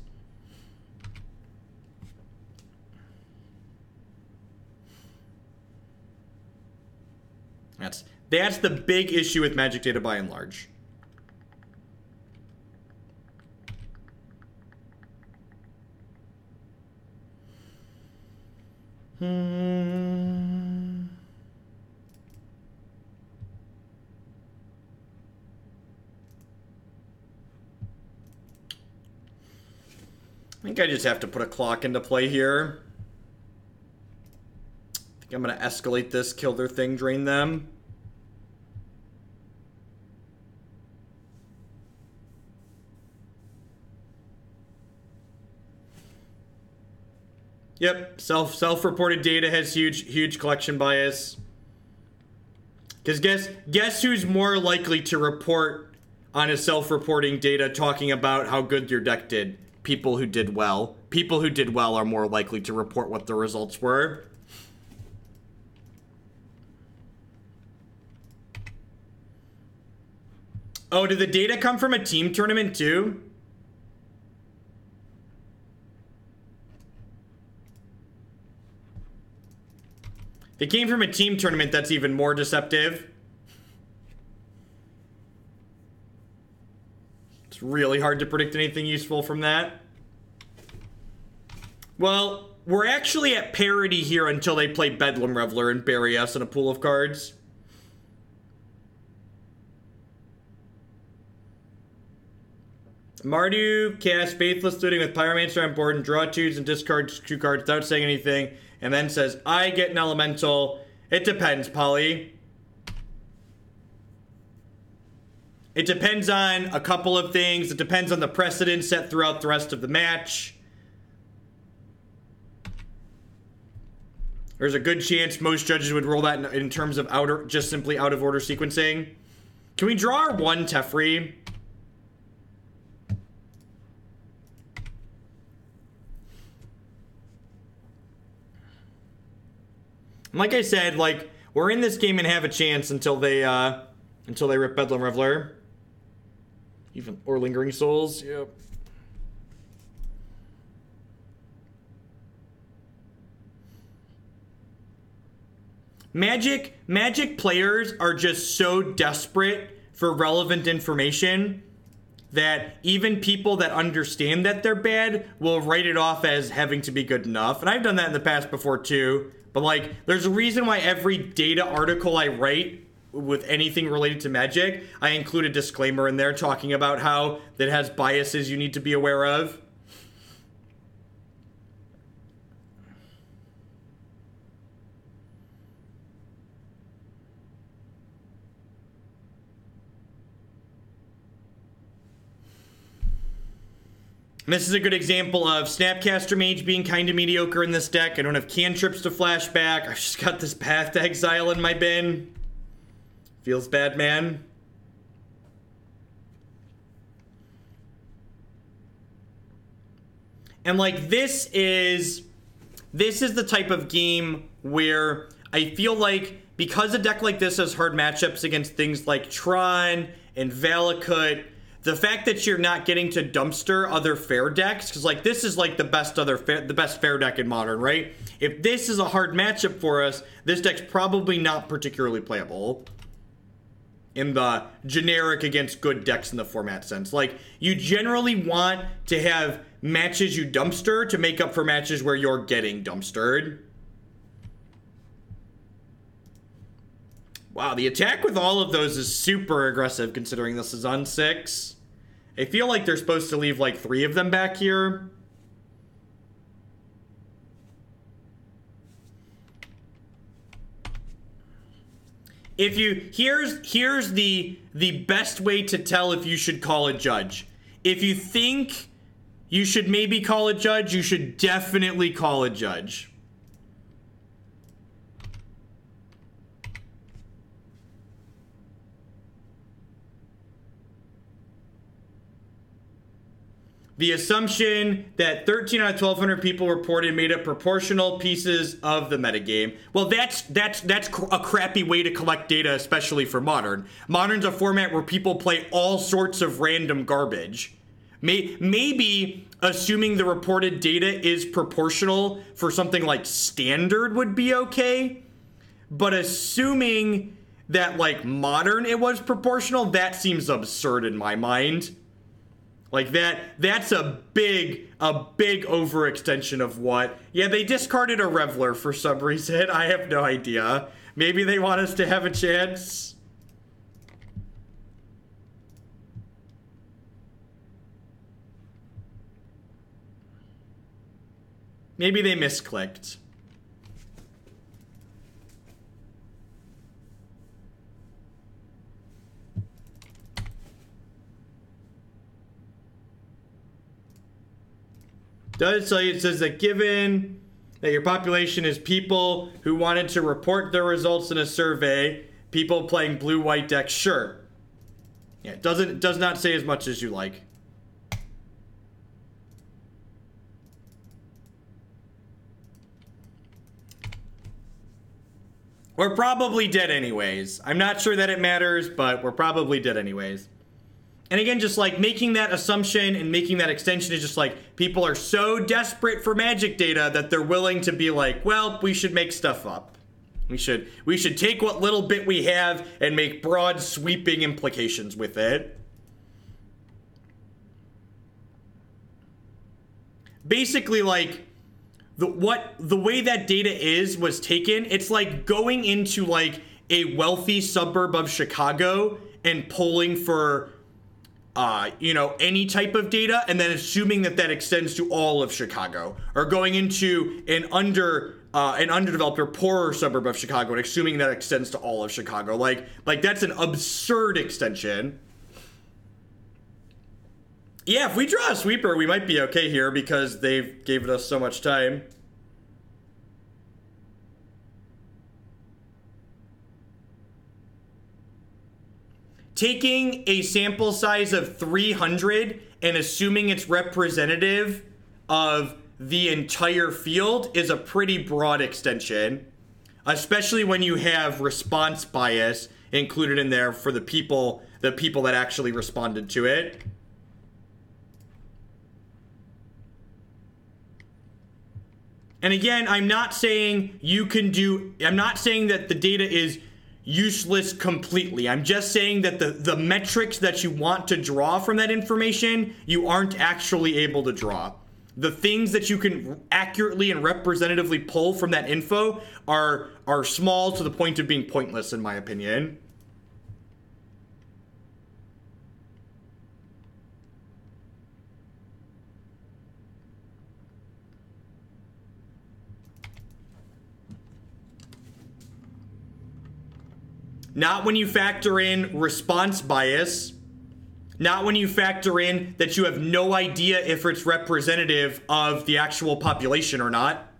Speaker 1: That's the big issue with Magic data by and large. I think I just have to put a clock into play here. I think I'm going to escalate this, kill their thing, drain them. Yep, self-reported data has huge collection bias. Because guess who's more likely to report on a self-reporting data talking about how good your deck did? People who did well. People who did well are more likely to report what the results were. Oh, did the data come from a team tournament too? If it came from a team tournament, that's even more deceptive. It's really hard to predict anything useful from that. Well, we're actually at parity here until they play Bedlam Reveler and bury us in a pool of cards. Mardu casts Faithless Looting with Pyromancer on board and draw 2s and discard 2 cards without saying anything. And then says, I get an elemental. It depends, Polly. It depends on a couple of things. It depends on the precedent set throughout the rest of the match. There's a good chance most judges would roll that in terms of just simply out of order sequencing. Can we draw our 1 Teferi? Like I said, like, we're in this game and have a chance until they rip Bedlam Reveler. Or Lingering Souls, yep. Magic players are just so desperate for relevant information that even people that understand that they're bad will write it off as having to be good enough. And I've done that in the past before too. But, like, there's a reason why every data article I write with anything related to Magic, I include a disclaimer in there talking about how that has biases you need to be aware of. And this is a good example of Snapcaster Mage being kind of mediocre in this deck. I don't have cantrips to flashback. I've just got this Path to Exile in my bin. Feels bad, man. And like this is the type of game where I feel like because a deck like this has hard matchups against things like Tron and Valakut, the fact that you're not getting to dumpster other fair decks, because like this is like the best fair deck in Modern, right? If this is a hard matchup for us, this deck's probably not particularly playable in the generic against good decks in the format sense. Like, you generally want to have matches you dumpster to make up for matches where you're getting dumpstered. Wow, the attack with all of those is super aggressive considering this is on 6. I feel like they're supposed to leave like 3 of them back here. Here's the best way to tell if you should call a judge. If you think you should maybe call a judge, you should definitely call a judge. The assumption that 13 out of 1,200 people reported made up proportional pieces of the metagame. Well, that's a crappy way to collect data, especially for Modern. Modern's a format where people play all sorts of random garbage. Maybe assuming the reported data is proportional for something like Standard would be okay. But assuming that, like, Modern it was proportional, that seems absurd in my mind. Like, that's a big overextension of what? Yeah, they discarded a Reveler for some reason. I have no idea. Maybe they want us to have a chance. Maybe they misclicked. Does tell you, it says that given that your population is people who wanted to report their results in a survey, people playing blue-white decks, sure. Yeah, it does not say as much as you like. We're probably dead anyways. I'm not sure that it matters, but we're probably dead anyways. And again, just like making that assumption and making that extension is just like people are so desperate for Magic data that they're willing to be like, well, we should make stuff up. We should take what little bit we have and make broad sweeping implications with it. Basically, like the way that data was taken, it's like going into like a wealthy suburb of Chicago and polling for you know, any type of data, and then assuming that that extends to all of Chicago, or going into an underdeveloped or poorer suburb of Chicago and assuming that extends to all of Chicago. Like that's an absurd extension. Yeah, if we draw a sweeper, we might be okay here because they've given us so much time. Taking a sample size of 300 and assuming it's representative of the entire field is a pretty broad extension, especially when you have response bias included in there for the people that actually responded to it. And again, I'm not saying that the data is useless completely. I'm just saying that the metrics that you want to draw from that information, you aren't actually able to draw. The things that you can accurately and representatively pull from that info are small to the point of being pointless, in my opinion. Not when you factor in response bias. Not when you factor in that you have no idea if it's representative of the actual population or not.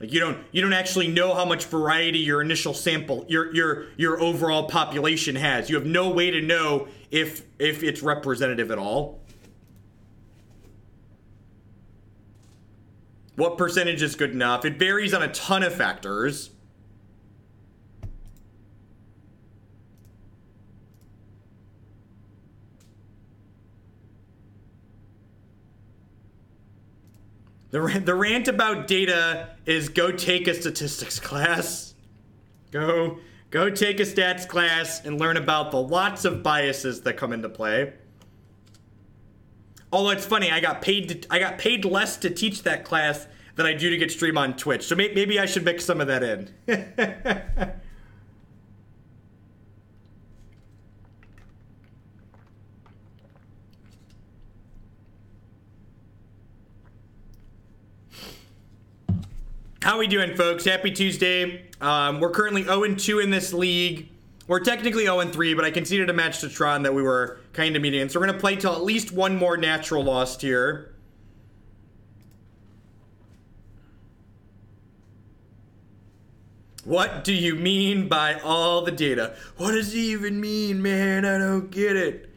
Speaker 1: Like you don't actually know how much variety your initial sample, your overall population has. You have no way to know if it's representative at all. What percentage is good enough? It varies on a ton of factors. The rant about data is go take a statistics class. Go take a stats class and learn about the lots of biases that come into play. Although it's funny, I got paid less to teach that class than I do to get stream on Twitch. So maybe I should mix some of that in. How we doing, folks? Happy Tuesday. We're currently 0-2 in this league. We're technically 0-3, but I conceded a match to Tron that we were kind of meeting in. So we're going to play till at least one more natural lost here. What do you mean by all the data? What does he even mean, man? I don't get it.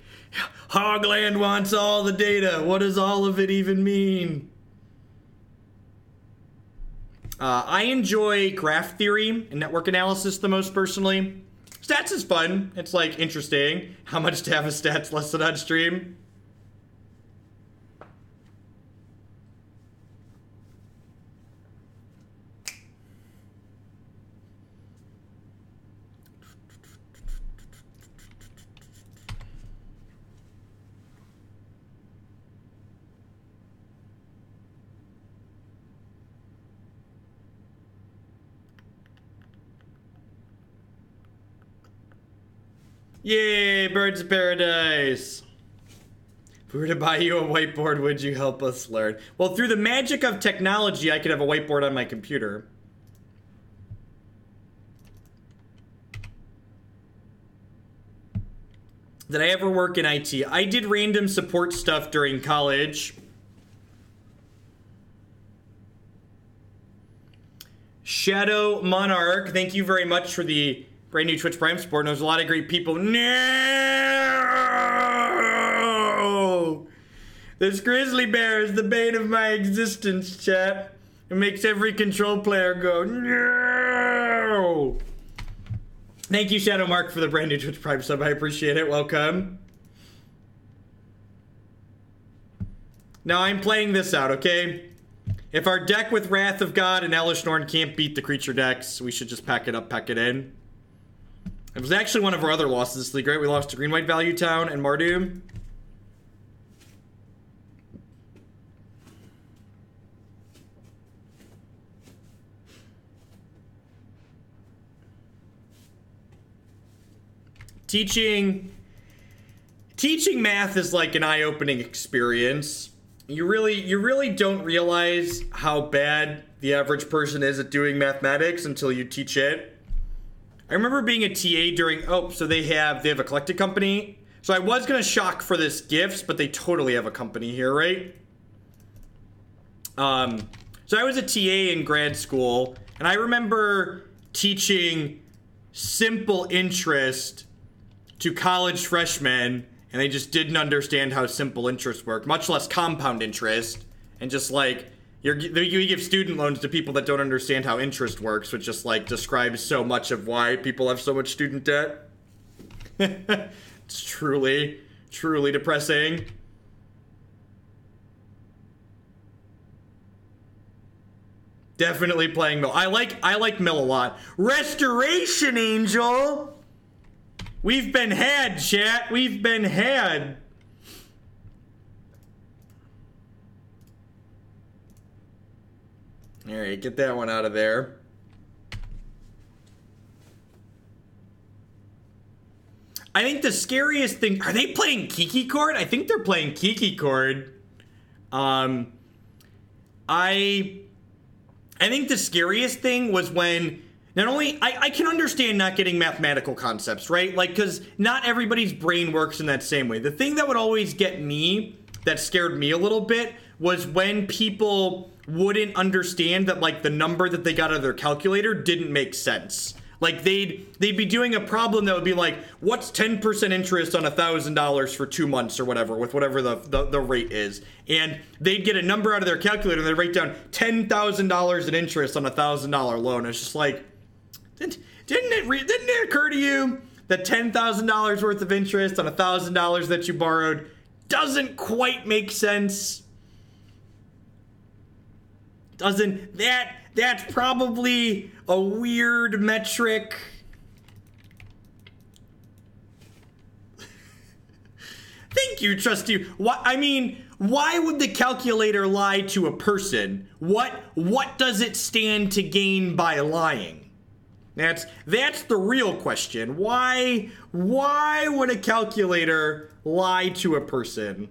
Speaker 1: Hogland wants all the data. What does all of it even mean? I enjoy graph theory and network analysis the most personally. Stats is fun. It's like interesting. How much to have a stats lesson on stream? Yay, Birds of Paradise. we were to buy you a whiteboard, would you help us learn? Well, through the magic of technology, I could have a whiteboard on my computer. Did I ever work in IT? I did random support stuff during college. Shadow Monarch, thank you very much for the brand new Twitch Prime support. There's a lot of great people. No! This grizzly bear is the bane of my existence, chat. It makes every control player go, no! Thank you, Shadow Mark, for the brand new Twitch Prime sub. I appreciate it. Welcome. Now I'm playing this out, okay? If our deck with Wrath of God and Elesh Norn can't beat the creature decks, we should just pack it up, pack it in. It was actually one of our other losses this league, right? We lost to Green-White Value Town and Mardu. Teaching math is like an eye-opening experience. You really don't realize how bad the average person is at doing mathematics until you teach it. I remember being a TA during, so they have a collected company. So I was gonna shock for this Gifts, but they totally have a company here, right? So I was a TA in grad school, and I remember teaching simple interest to college freshmen, and they just didn't understand how simple interest worked, much less compound interest. And just like, you give student loans to people that don't understand how interest works, which just like describes so much of why people have so much student debt. It's truly depressing. Definitely playing Mill. I like Mill a lot. Restoration Angel! We've been had, chat. We've been had. All right, get that one out of there. I think the scariest thing... Are they playing Kiki-Chord? I think they're playing Kiki-Chord. I think the scariest thing was when... Not only, I can understand not getting mathematical concepts, right? Like, because not everybody's brain works in that same way. The thing that would always get me, that scared me a little bit, was when people wouldn't understand that, like, the number that they got out of their calculator didn't make sense. Like, they'd be doing a problem that would be like, what's 10% interest on $1,000 for 2 months or whatever, with whatever the rate is. And they'd get a number out of their calculator and they'd write down $10,000 in interest on a $1,000 loan. It's just like... Didn't it occur to you that $10,000 worth of interest on $1,000 that you borrowed doesn't quite make sense? That's probably a weird metric. Thank you, Trusty. Why would the calculator lie to a person? What does it stand to gain by lying? That's the real question. Why would a calculator lie to a person?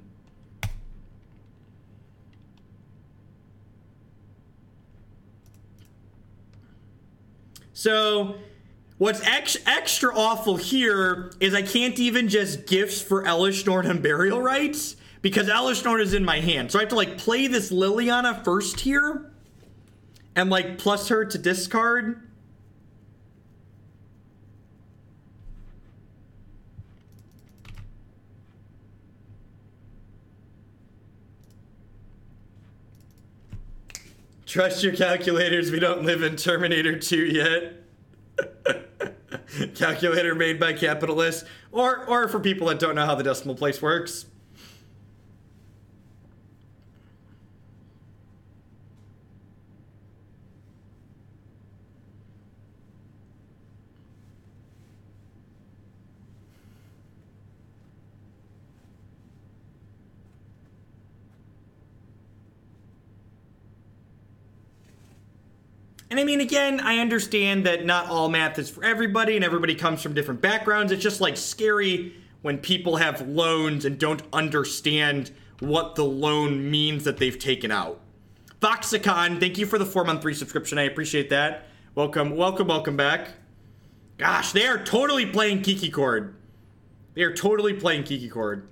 Speaker 1: So, what's extra awful here is I can't even just Gifts for Elesh Norn Unburial Rites, because Elesh Norn is in my hand. So I have to, like, play this Liliana first here, and, like, plus her to discard. Trust your calculators, we don't live in Terminator 2 yet. Calculator made by capitalists. Or for people that don't know how the decimal place works. And I mean, again, I understand that not all math is for everybody and everybody comes from different backgrounds. It's just like scary when people have loans and don't understand what the loan means that they've taken out. Foxicon, thank you for the 4-month resubscription. I appreciate that. Welcome, welcome, welcome back. Gosh, they are totally playing Kiki-Chord. They are totally playing Kiki-Chord.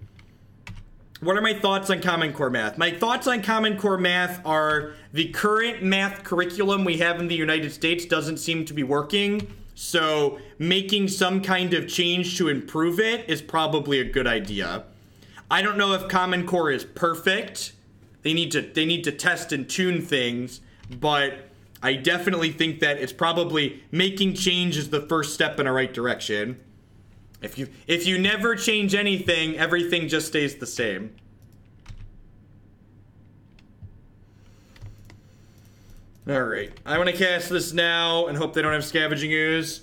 Speaker 1: What are my thoughts on Common Core Math? My thoughts on Common Core Math are the current math curriculum we have in the United States doesn't seem to be working. So making some kind of change to improve it is probably a good idea. I don't know if Common Core is perfect. They need to test and tune things, but I definitely think that it's probably making change is the first step in the right direction. If you never change anything, everything just stays the same. All right, I want to cast this now and hope they don't have Scavenging Ooze.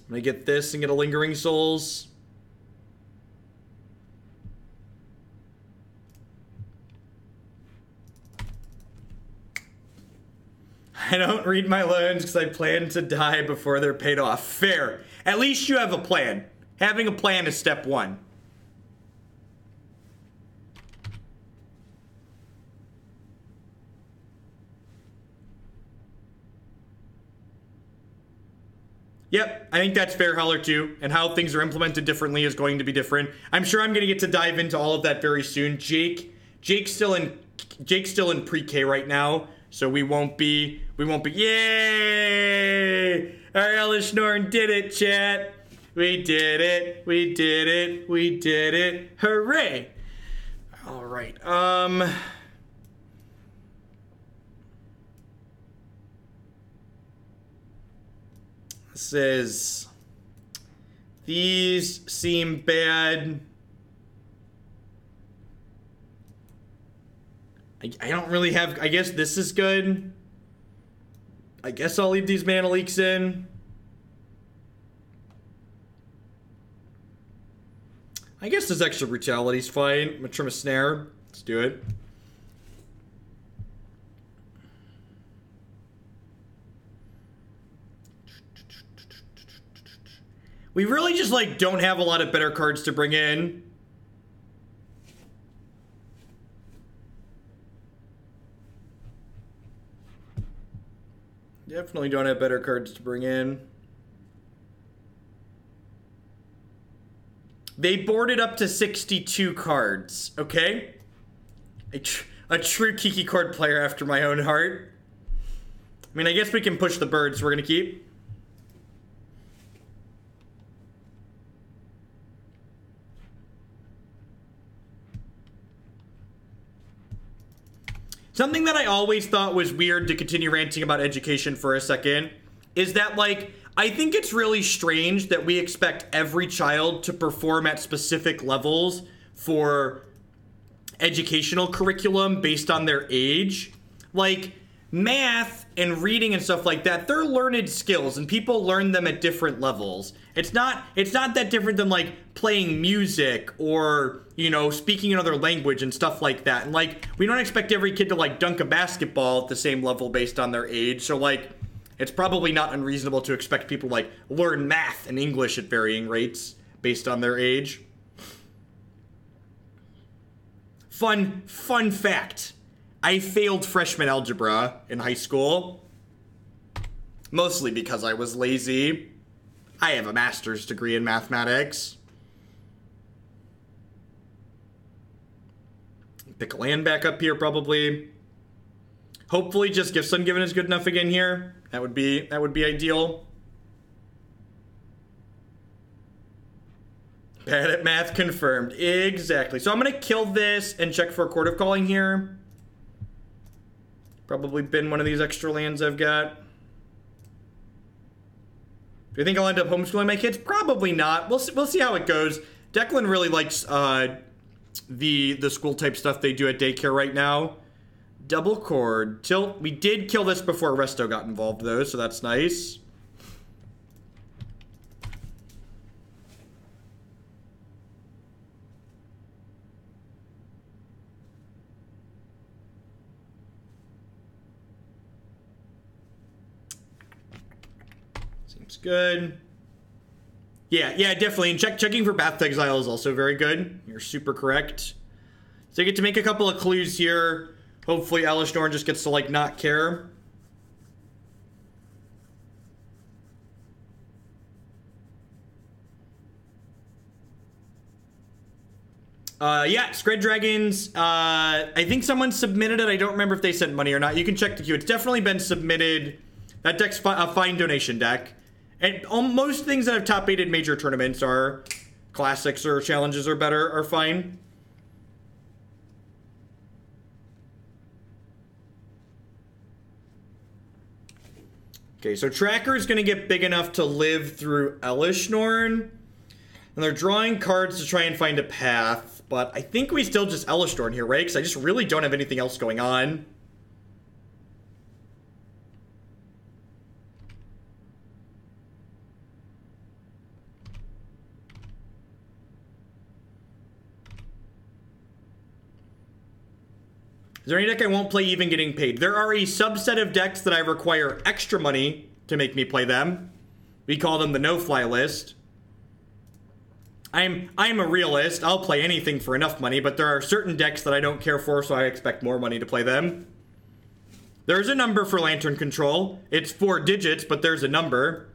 Speaker 1: I'm gonna get this and get a Lingering Souls. I don't read my loans because I plan to die before they're paid off. Fair. At least you have a plan. Having a plan is step one. Yep, I think that's fair, Howler, too. And how things are implemented differently is going to be different. I'm sure I'm going to get to dive into all of that very soon. Jake's still in pre-K right now, so we won't be. Yay! Our Elesh Norn did it, chat. We did it. We did it. We did it. Hooray! All right. Says these seem bad. I don't really have. I guess this is good. I guess I'll leave these Mana Leaks in. I guess this extra brutality's fine. I'm gonna trim a snare. Let's do it. We really just, like, don't have a lot of better cards to bring in. Definitely don't have better cards to bring in. They boarded up to 62 cards, okay? A true Kiki-Chord player after my own heart. I mean, I guess we can push the birds. We're gonna keep. Something that I always thought was weird, to continue ranting about education for a second, is that, like, I think it's really strange that we expect every child to perform at specific levels for educational curriculum based on their age. Like, math and reading and stuff like that, they're learned skills, and people learn them at different levels. It's not that different than, like, playing music or, you know, speaking another language and stuff like that. And, like, we don't expect every kid to, like, dunk a basketball at the same level based on their age. So, like, it's probably not unreasonable to expect people, like, learn math and English at varying rates based on their age. Fun fact. I failed freshman algebra in high school. Mostly because I was lazy. I have a master's degree in mathematics. Pick a land back up here, probably. Hopefully just Gifts Ungiven is good enough again here. That would be ideal. Bad at math confirmed. Exactly. So I'm gonna kill this and check for a Court of Calling here. Probably bin one of these extra lands I've got. Do you think I'll end up homeschooling my kids? Probably not. We'll see how it goes. Declan really likes the school type stuff they do at daycare right now. Double Chord. Tilt. We did kill this before Resto got involved though, so that's nice. It's good. Yeah, definitely. And checking for Path to Exile is also very good. You're super correct. So you get to make a couple of clues here. Hopefully Elesh Norn just gets to, like, not care. Yeah, Scred Dragons. I think someone submitted it. I don't remember if they sent money or not. You can check the queue. It's definitely been submitted. That deck's a fine donation deck. And most things that have top 8'd major tournaments are classics or challenges or better are fine. Okay, so Tracker is going to get big enough to live through Elesh Norn. And they're drawing cards to try and find a path. But I think we still just Elesh Norn here, right? Because I just really don't have anything else going on. Is there any deck I won't play even getting paid? There are a subset of decks that I require extra money to make me play them. We call them the no-fly list. I'm a realist. I'll play anything for enough money, but there are certain decks that I don't care for, so I expect more money to play them. There's a number for Lantern Control. It's 4 digits, but there's a number.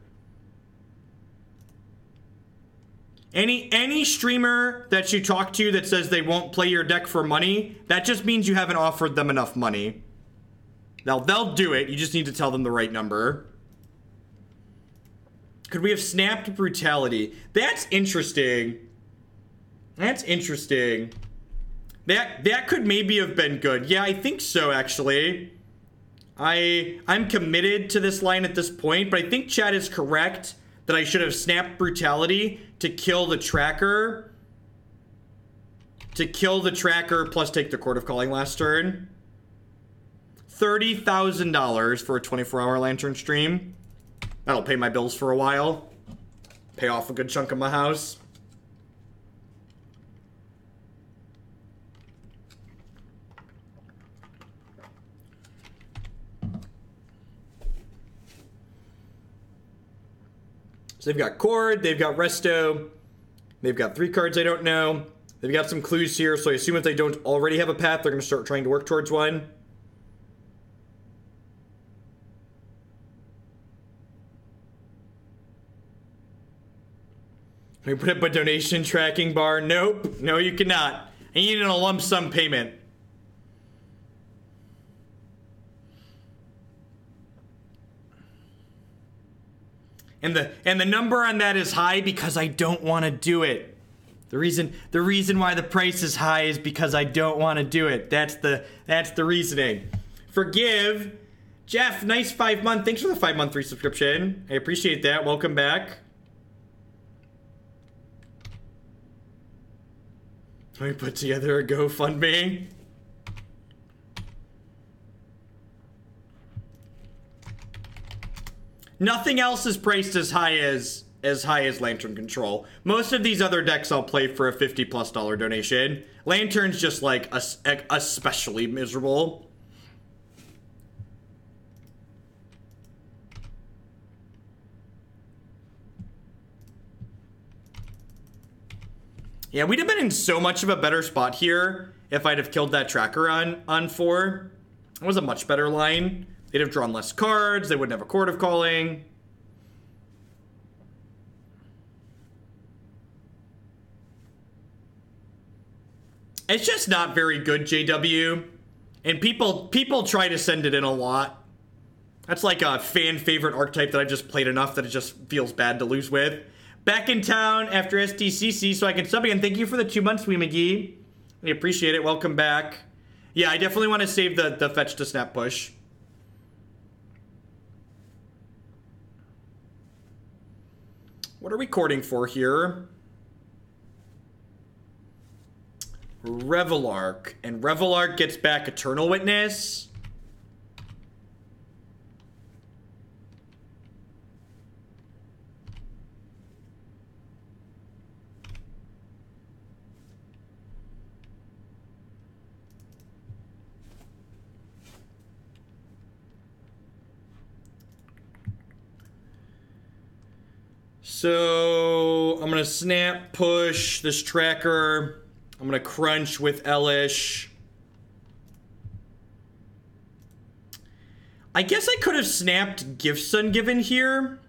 Speaker 1: Any streamer that you talk to that says they won't play your deck for money, that just means you haven't offered them enough money. Now, they'll do it. You just need to tell them the right number. Could we have snapped Brutality? That's interesting. That's interesting. That could maybe have been good. Yeah, I think so, actually. I'm committed to this line at this point, but I think Chad is correct that I should have snapped Brutality to kill the tracker. To kill the tracker plus take the Court of Calling last turn. $30,000 for a 24-hour Lantern stream. That'll pay my bills for a while. Pay off a good chunk of my house. So they've got Chord, they've got Resto, they've got 3 cards I don't know. They've got some clues here, so I assume if they don't already have a path, they're going to start trying to work towards one. Can we put up a donation tracking bar? Nope. No, you cannot. I need a lump sum payment. And the number on that is high because I don't want to do it. The reason why the price is high is because I don't want to do it. That's the reasoning. Forgive. Jeff, nice 5-month. Thanks for the 5-month resubscription. I appreciate that. Welcome back. Let me put together a GoFundMe. Nothing else is priced as high as Lantern Control. Most of these other decks I'll play for a $50+ donation. Lantern's just like especially miserable. Yeah, we'd have been in so much of a better spot here if I'd have killed that tracker on 4. That was a much better line. They'd have drawn less cards. They wouldn't have a Court of Calling. It's just not very good, JW. And people try to send it in a lot. That's like a fan favorite archetype that I've just played enough that it just feels bad to lose with. Back in town after STCC, so I can sub again. Thank you for the 2 months, Wee McGee. I appreciate it. Welcome back. Yeah, I definitely want to save the fetch to snap push. What are we courting for here? Revelark. And Revelark gets back Eternal Witness. So I'm gonna snap push this tracker. I'm gonna crunch with Elesh. I guess I could have snapped Gifts Ungiven here.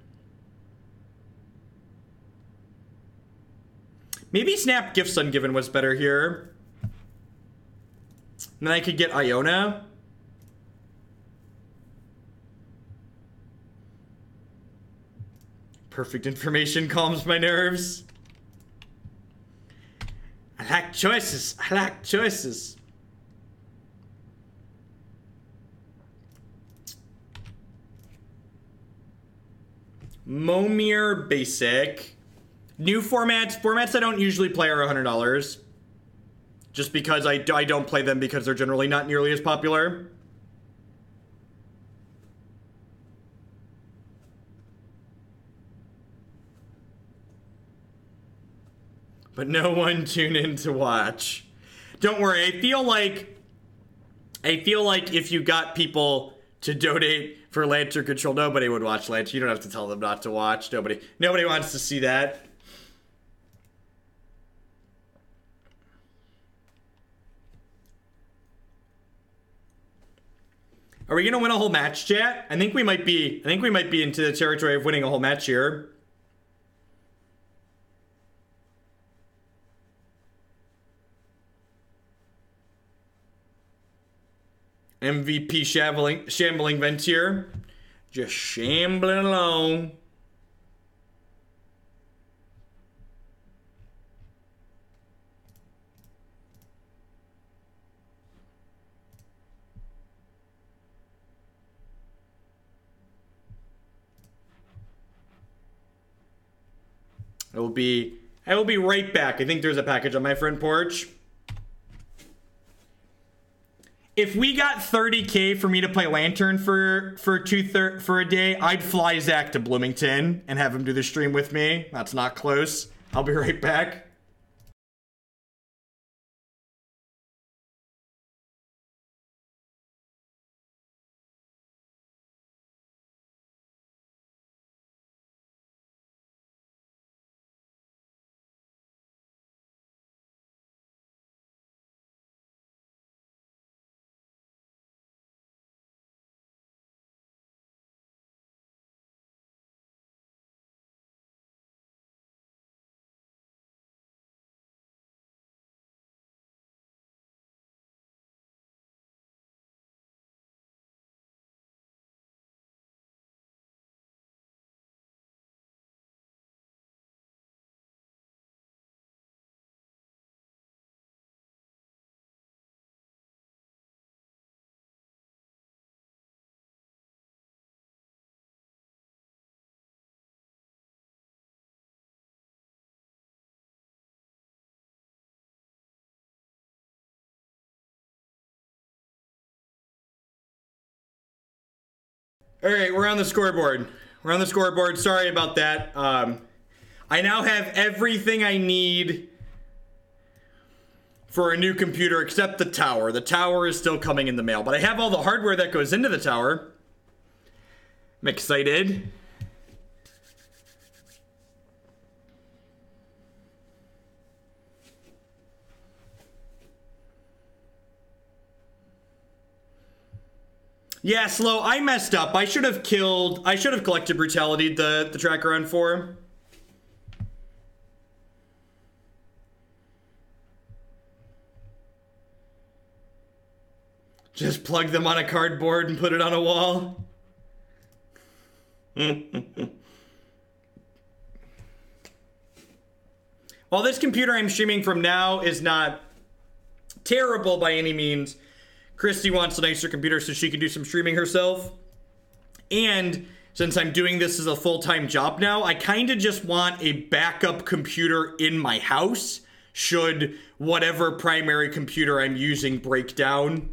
Speaker 1: Maybe snap Gifts Ungiven was better here. And then I could get Iona. Perfect information calms my nerves. I like choices. I like choices. Momir basic. New formats. Formats I don't usually play are $100. Just because I don't play them because they're generally not nearly as popular. But no one tune in to watch. Don't worry, I feel like if you got people to donate for Lancer Control, nobody would watch Lancer. You don't have to tell them not to watch. Nobody wants to see that. Are we gonna win a whole match, chat? I think we might be into the territory of winning a whole match here. MVP Shambling Vent here. Just shambling along. I will be right back. I think there's a package on my front porch. If we got 30K for me to play Lantern for a day, I'd fly Zach to Bloomington and have him do the stream with me. That's not close. I'll be right back. All right, we're on the scoreboard. We're on the scoreboard. Sorry about that. I now have everything I need for a new computer except the tower. The tower is still coming in the mail, but I have all the hardware that goes into the tower. I'm excited. Yeah, Slow, I messed up. I should have Collective Brutality the tracker on 4. Just plug them on a cardboard and put it on a wall. While this computer I'm streaming from now is not terrible by any means, Christy wants a nicer computer so she can do some streaming herself. And since I'm doing this as a full-time job now, I kind of just want a backup computer in my house should whatever primary computer I'm using break down.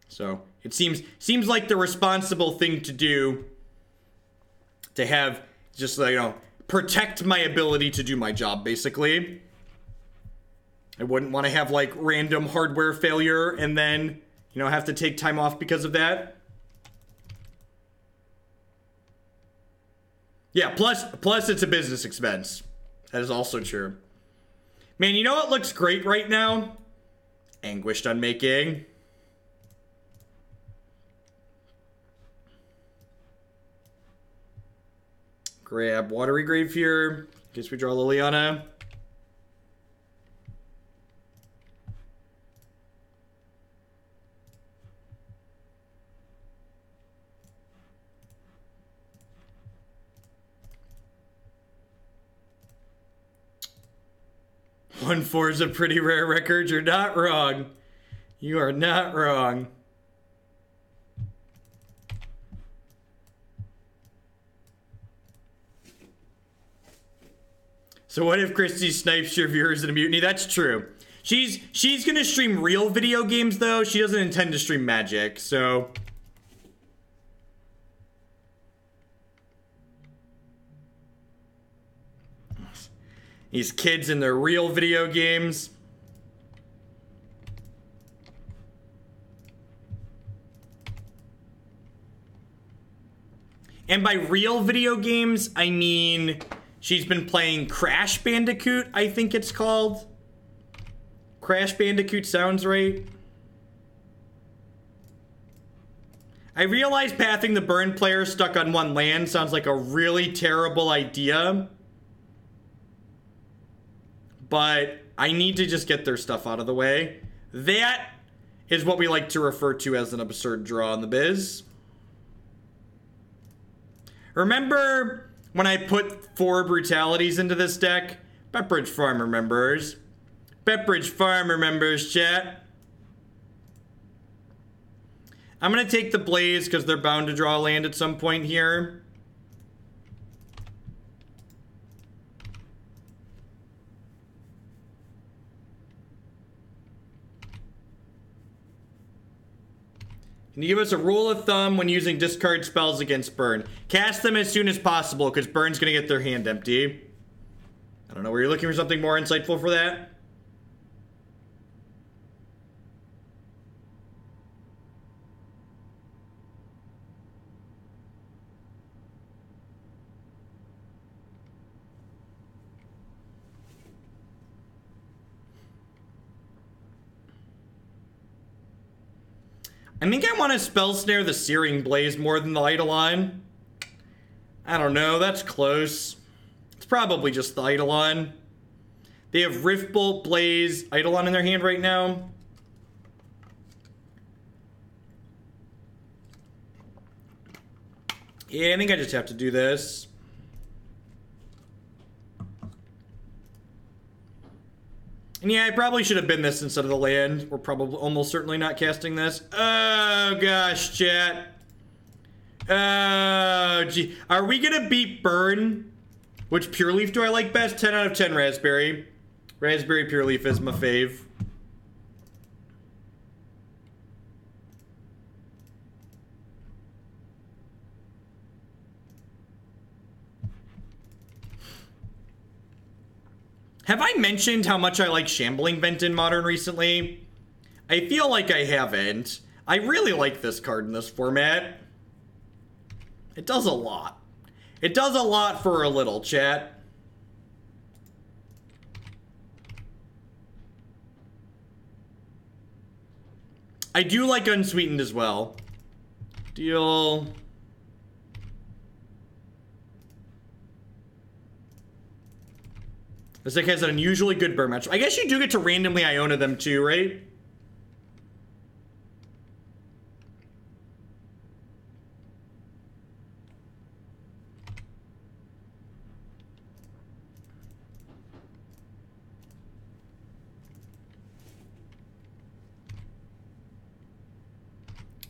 Speaker 1: So it seems like the responsible thing to do to have just, you know, protect my ability to do my job, basically. I wouldn't want to have, like, random hardware failure and then, you know, have to take time off because of that. Yeah, plus it's a business expense. That is also true. Man, you know what looks great right now? Anguished Unmaking. Grab Watery Grave here. In case we draw Liliana. One four is a pretty rare record. You're not wrong. You are not wrong. So what if Christy snipes your viewers in a mutiny? That's true. She's gonna stream real video games though. She doesn't intend to stream Magic, so. These kids in their real video games. And by real video games, I mean she's been playing Crash Bandicoot, I think it's called. Crash Bandicoot sounds right. I realize pathing the burn player stuck on one land sounds like a really terrible idea. But I need to just get their stuff out of the way. That is what we like to refer to as an absurd draw in the biz. Remember when I put 4 brutalities into this deck? Pepperidge Farm remembers. Pepperidge Farm remembers, chat. I'm going to take the Blaze because they're bound to draw land at some point here. Can you give us a rule of thumb when using discard spells against burn? Cast them as soon as possible, because burn's going to get their hand empty. I don't know, were you looking for something more insightful for that? I think I want to Spell Snare the Searing Blaze more than the Eidolon. I don't know, that's close. It's probably just the Eidolon. They have Riftbolt, Blaze, Eidolon in their hand right now. Yeah, I think I just have to do this. And yeah, I probably should have been this instead of the land. We're probably almost certainly not casting this. Oh, gosh, chat. Oh, gee. Are we going to beat Burn? Which Pure Leaf do I like best? 10 out of 10 Raspberry. Raspberry Pure Leaf is my fave. Have I mentioned how much I like Shambling Vent in Modern recently? I feel like I haven't. I really like this card in this format. It does a lot. It does a lot for a little, chat. I do like Unsweetened as well. Deal... This deck has an unusually good burn match. I guess you do get to randomly Iona them too, right?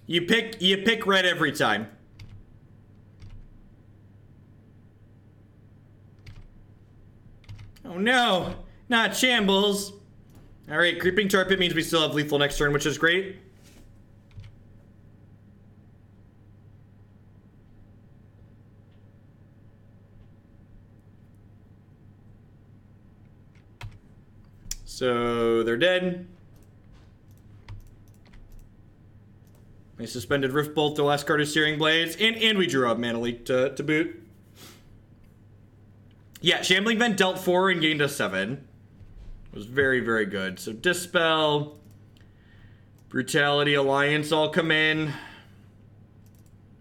Speaker 1: You pick red every time. Oh no, not Shambles. All right, Creeping Tar Pit means we still have lethal next turn, which is great. So they're dead. They suspended Riftbolt, the last card is Searing Blades, and we drew up Mana Leak to boot. Yeah, Shambling Vent dealt 4 and gained us 7. It was very, very good. So Dispel, Brutality, Alliance all come in.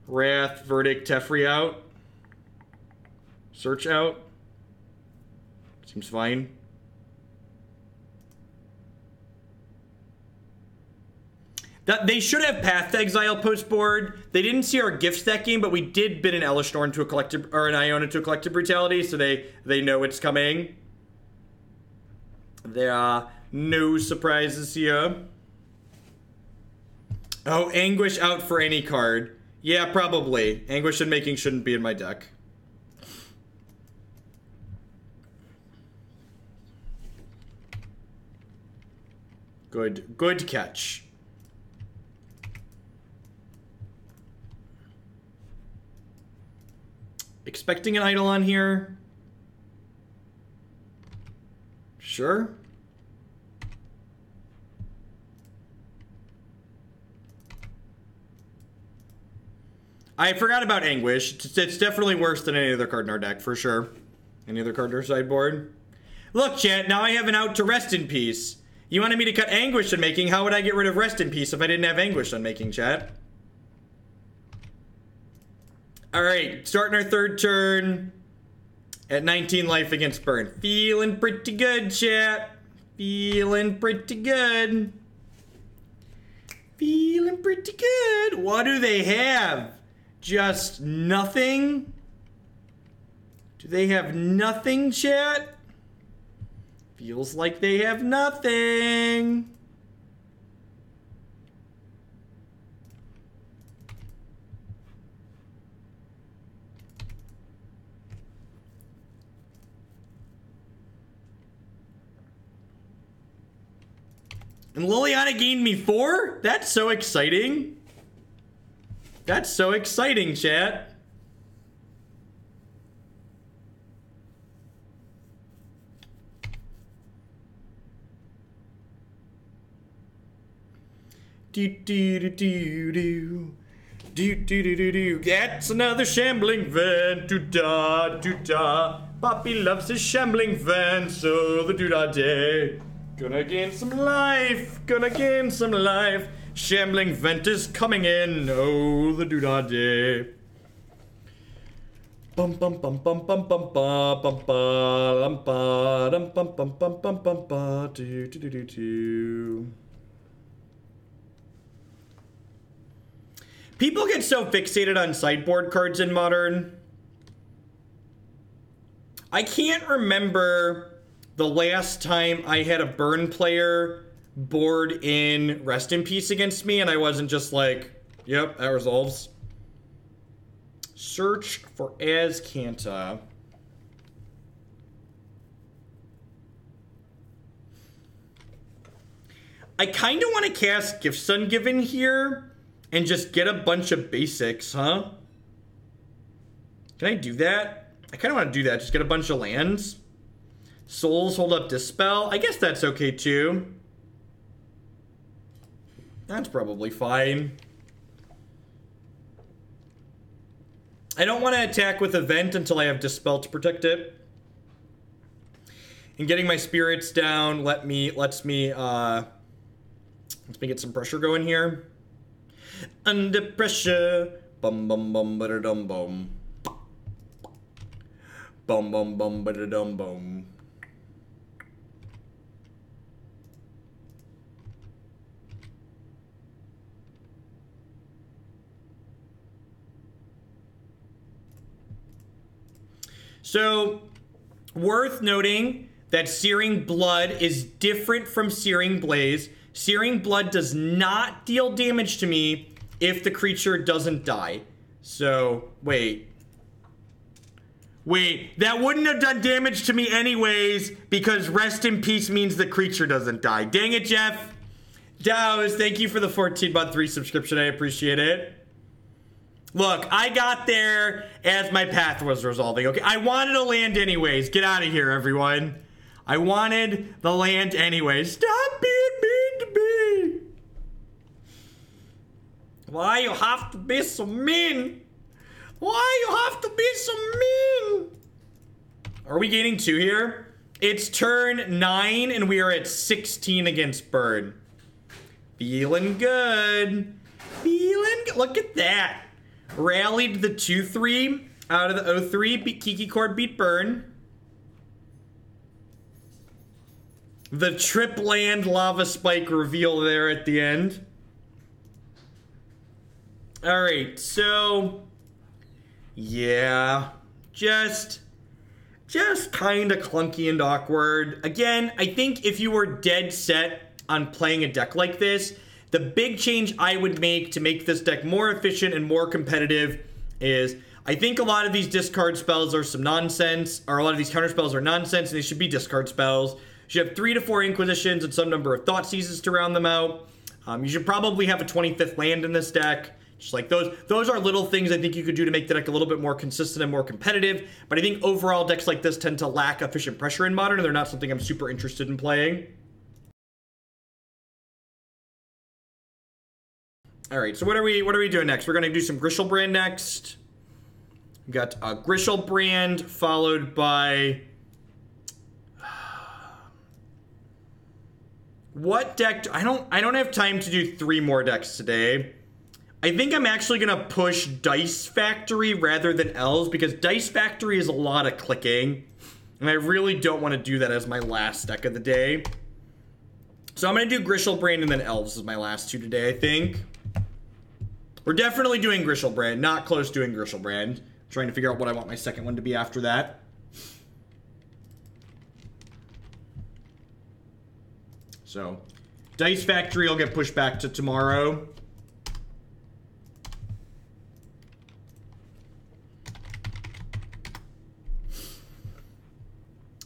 Speaker 1: Wrath, Verdict, Teferi out. Search out. Seems fine. They should have Path to Exile post board. They didn't see our gifts that game, but we did bid an Elesh Norn to a collective, or an Iona to a Collective Brutality, so they know it's coming. There are no surprises here. Oh, Anguish out for any card. Yeah, probably. Anguished Unmaking shouldn't be in my deck. Good catch. Expecting an Eidolon here. Sure. I forgot about Anguish. It's definitely worse than any other card in our deck, for sure. Any other card in our sideboard? Look, chat, now I have an out to Rest in Peace. You wanted me to cut Anguished Unmaking. How would I get rid of Rest in Peace if I didn't have Anguished Unmaking, chat? Alright, starting our third turn at 19 life against Burn. Feeling pretty good, chat. Feeling pretty good. Feeling pretty good. What do they have? Just nothing? Do they have nothing, chat? Feels like they have nothing. And Liliana gained me 4? That's so exciting. That's so exciting, chat. That's another Shambling Vent. Do-da, do-da. Poppy loves his Shambling Vent, so the do-da day. Gonna gain some life, gonna gain some life. Shambling Vent is coming in, oh, the do-da day. Bum bum bum bum bum bum ba bum ba bum ba dum bum bum bum bum bum ba do do do do do. People get so fixated on sideboard cards in Modern. I can't remember the last time I had a Burn player board in Rest in Peace against me and I wasn't just like, yep, that resolves. Search for Azcanta. I kind of want to cast Gifts Ungiven here and just get a bunch of basics, huh? Can I do that? I kind of want to do that. Just get a bunch of lands. Souls hold up Dispel. I guess that's okay too. That's probably fine. I don't want to attack with Event until I have Dispel to protect it. And getting my spirits down lets me get some pressure going here. Under pressure. Bum bum bum ba dum bum. Bum bum bum ba dum bum. So, worth noting that Searing Blood is different from Searing Blaze. Searing Blood does not deal damage to me if the creature doesn't die. So, wait. Wait, that wouldn't have done damage to me anyways because Rest in Peace means the creature doesn't die. Dang it, Jeff. Dows, thank you for the 14-month resubscription. I appreciate it. Look, I got there as my path was resolving, okay? I wanted a land anyways. Get out of here, everyone. I wanted the land anyways. Stop being mean to me. Why you have to be so mean? Why you have to be so mean? Are we gaining 2 here? It's turn 9 and we are at 16 against Bird. Feeling good. Feeling good. Look at that. Rallied the 2-3 out of the 0-3. Beat Kiki-Chord, beat Burn. The Trip Land Lava Spike reveal there at the end. Alright, so... yeah. Just kind of clunky and awkward. Again, I think if you were dead set on playing a deck like this, the big change I would make to make this deck more efficient and more competitive is I think a lot of these discard spells are some nonsense, or a lot of these counter spells are nonsense, and they should be discard spells. You should have 3 to 4 Inquisitions and some number of Thought Seizes to round them out. You should probably have a 25th land in this deck. Just like those are little things I think you could do to make the deck a little bit more consistent and more competitive. But I think overall decks like this tend to lack efficient pressure in Modern, and they're not something I'm super interested in playing. All right, so what are we doing next? We're gonna do some Grishelbrand next. We got Grishelbrand followed by what deck? I don't have time to do 3 more decks today. I think I'm actually gonna push Dice Factory rather than Elves because Dice Factory is a lot of clicking, and I really don't want to do that as my last deck of the day. So I'm gonna do Grishelbrand and then Elves as my last 2 today, I think. We're definitely doing Grishelbrand, not close to doing Grishelbrand. Trying to figure out what I want my second one to be after that. So, Dice Factory will get pushed back to tomorrow.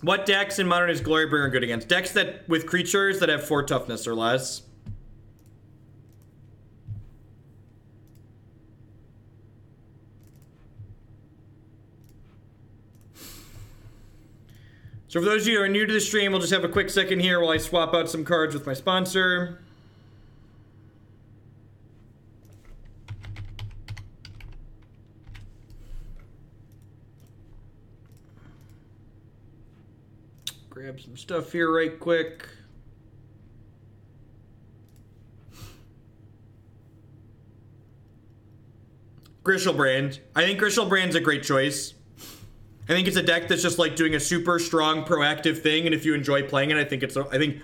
Speaker 1: What decks in Modern is Glorybringer good against? Decks that with creatures that have 4 toughness or less. So for those of you who are new to the stream, we'll just have a quick second here while I swap out some cards with my sponsor. Grab some stuff here right quick. Grishelbrand. I think Grishelbrand's a great choice. I think it's a deck that's just like doing a super strong proactive thing, and if you enjoy playing it, I think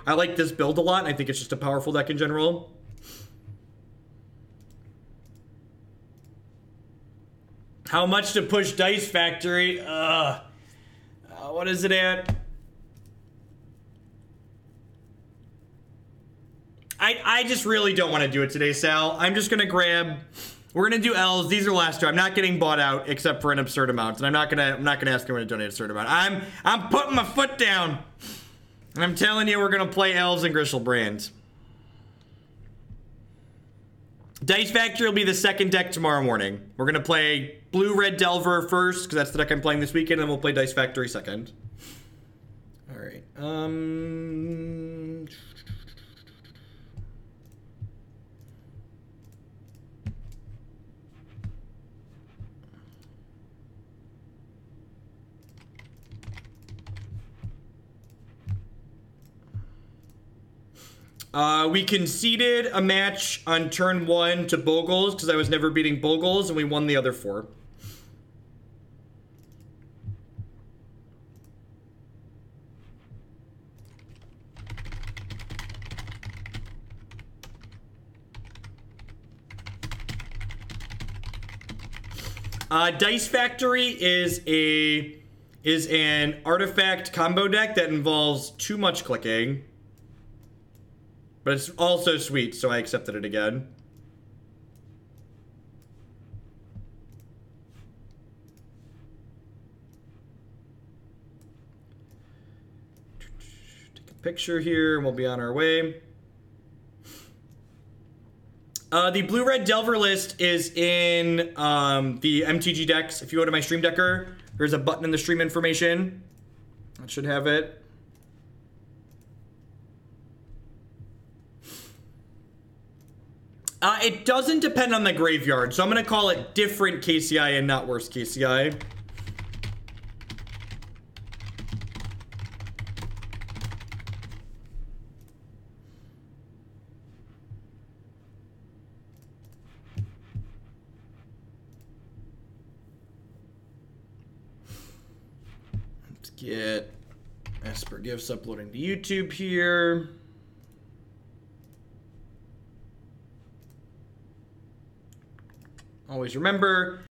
Speaker 1: I like this build a lot, and I think it's just a powerful deck in general. How much to push Dice Factory? What is it at? I just really don't want to do it today, Sal. I'm just gonna grab. We're gonna do Elves. These are last 2. I'm not getting bought out except for an absurd amount, and I'm not gonna ask anyone to donate an absurd amount. I'm putting my foot down, and I'm telling you, we're gonna play Elves and Grishelbrand. Dice Factory will be the second deck tomorrow morning. We're gonna play Blue-Red Delver first because that's the deck I'm playing this weekend, and then we'll play Dice Factory second. All right. We conceded a match on turn 1 to Bogles because I was never beating Bogles, and we won the other 4. Dice Factory is an artifact combo deck that involves too much clicking. But it's also sweet, so I accepted it again. Take a picture here, and we'll be on our way. The Blue-Red Delver list is in the MTG decks. If you go to my Stream Decker, there's a button in the stream information. That should have it. It doesn't depend on the graveyard, so I'm going to call it different KCI and not worse KCI. get Esper Gifts uploading to YouTube here. Always remember,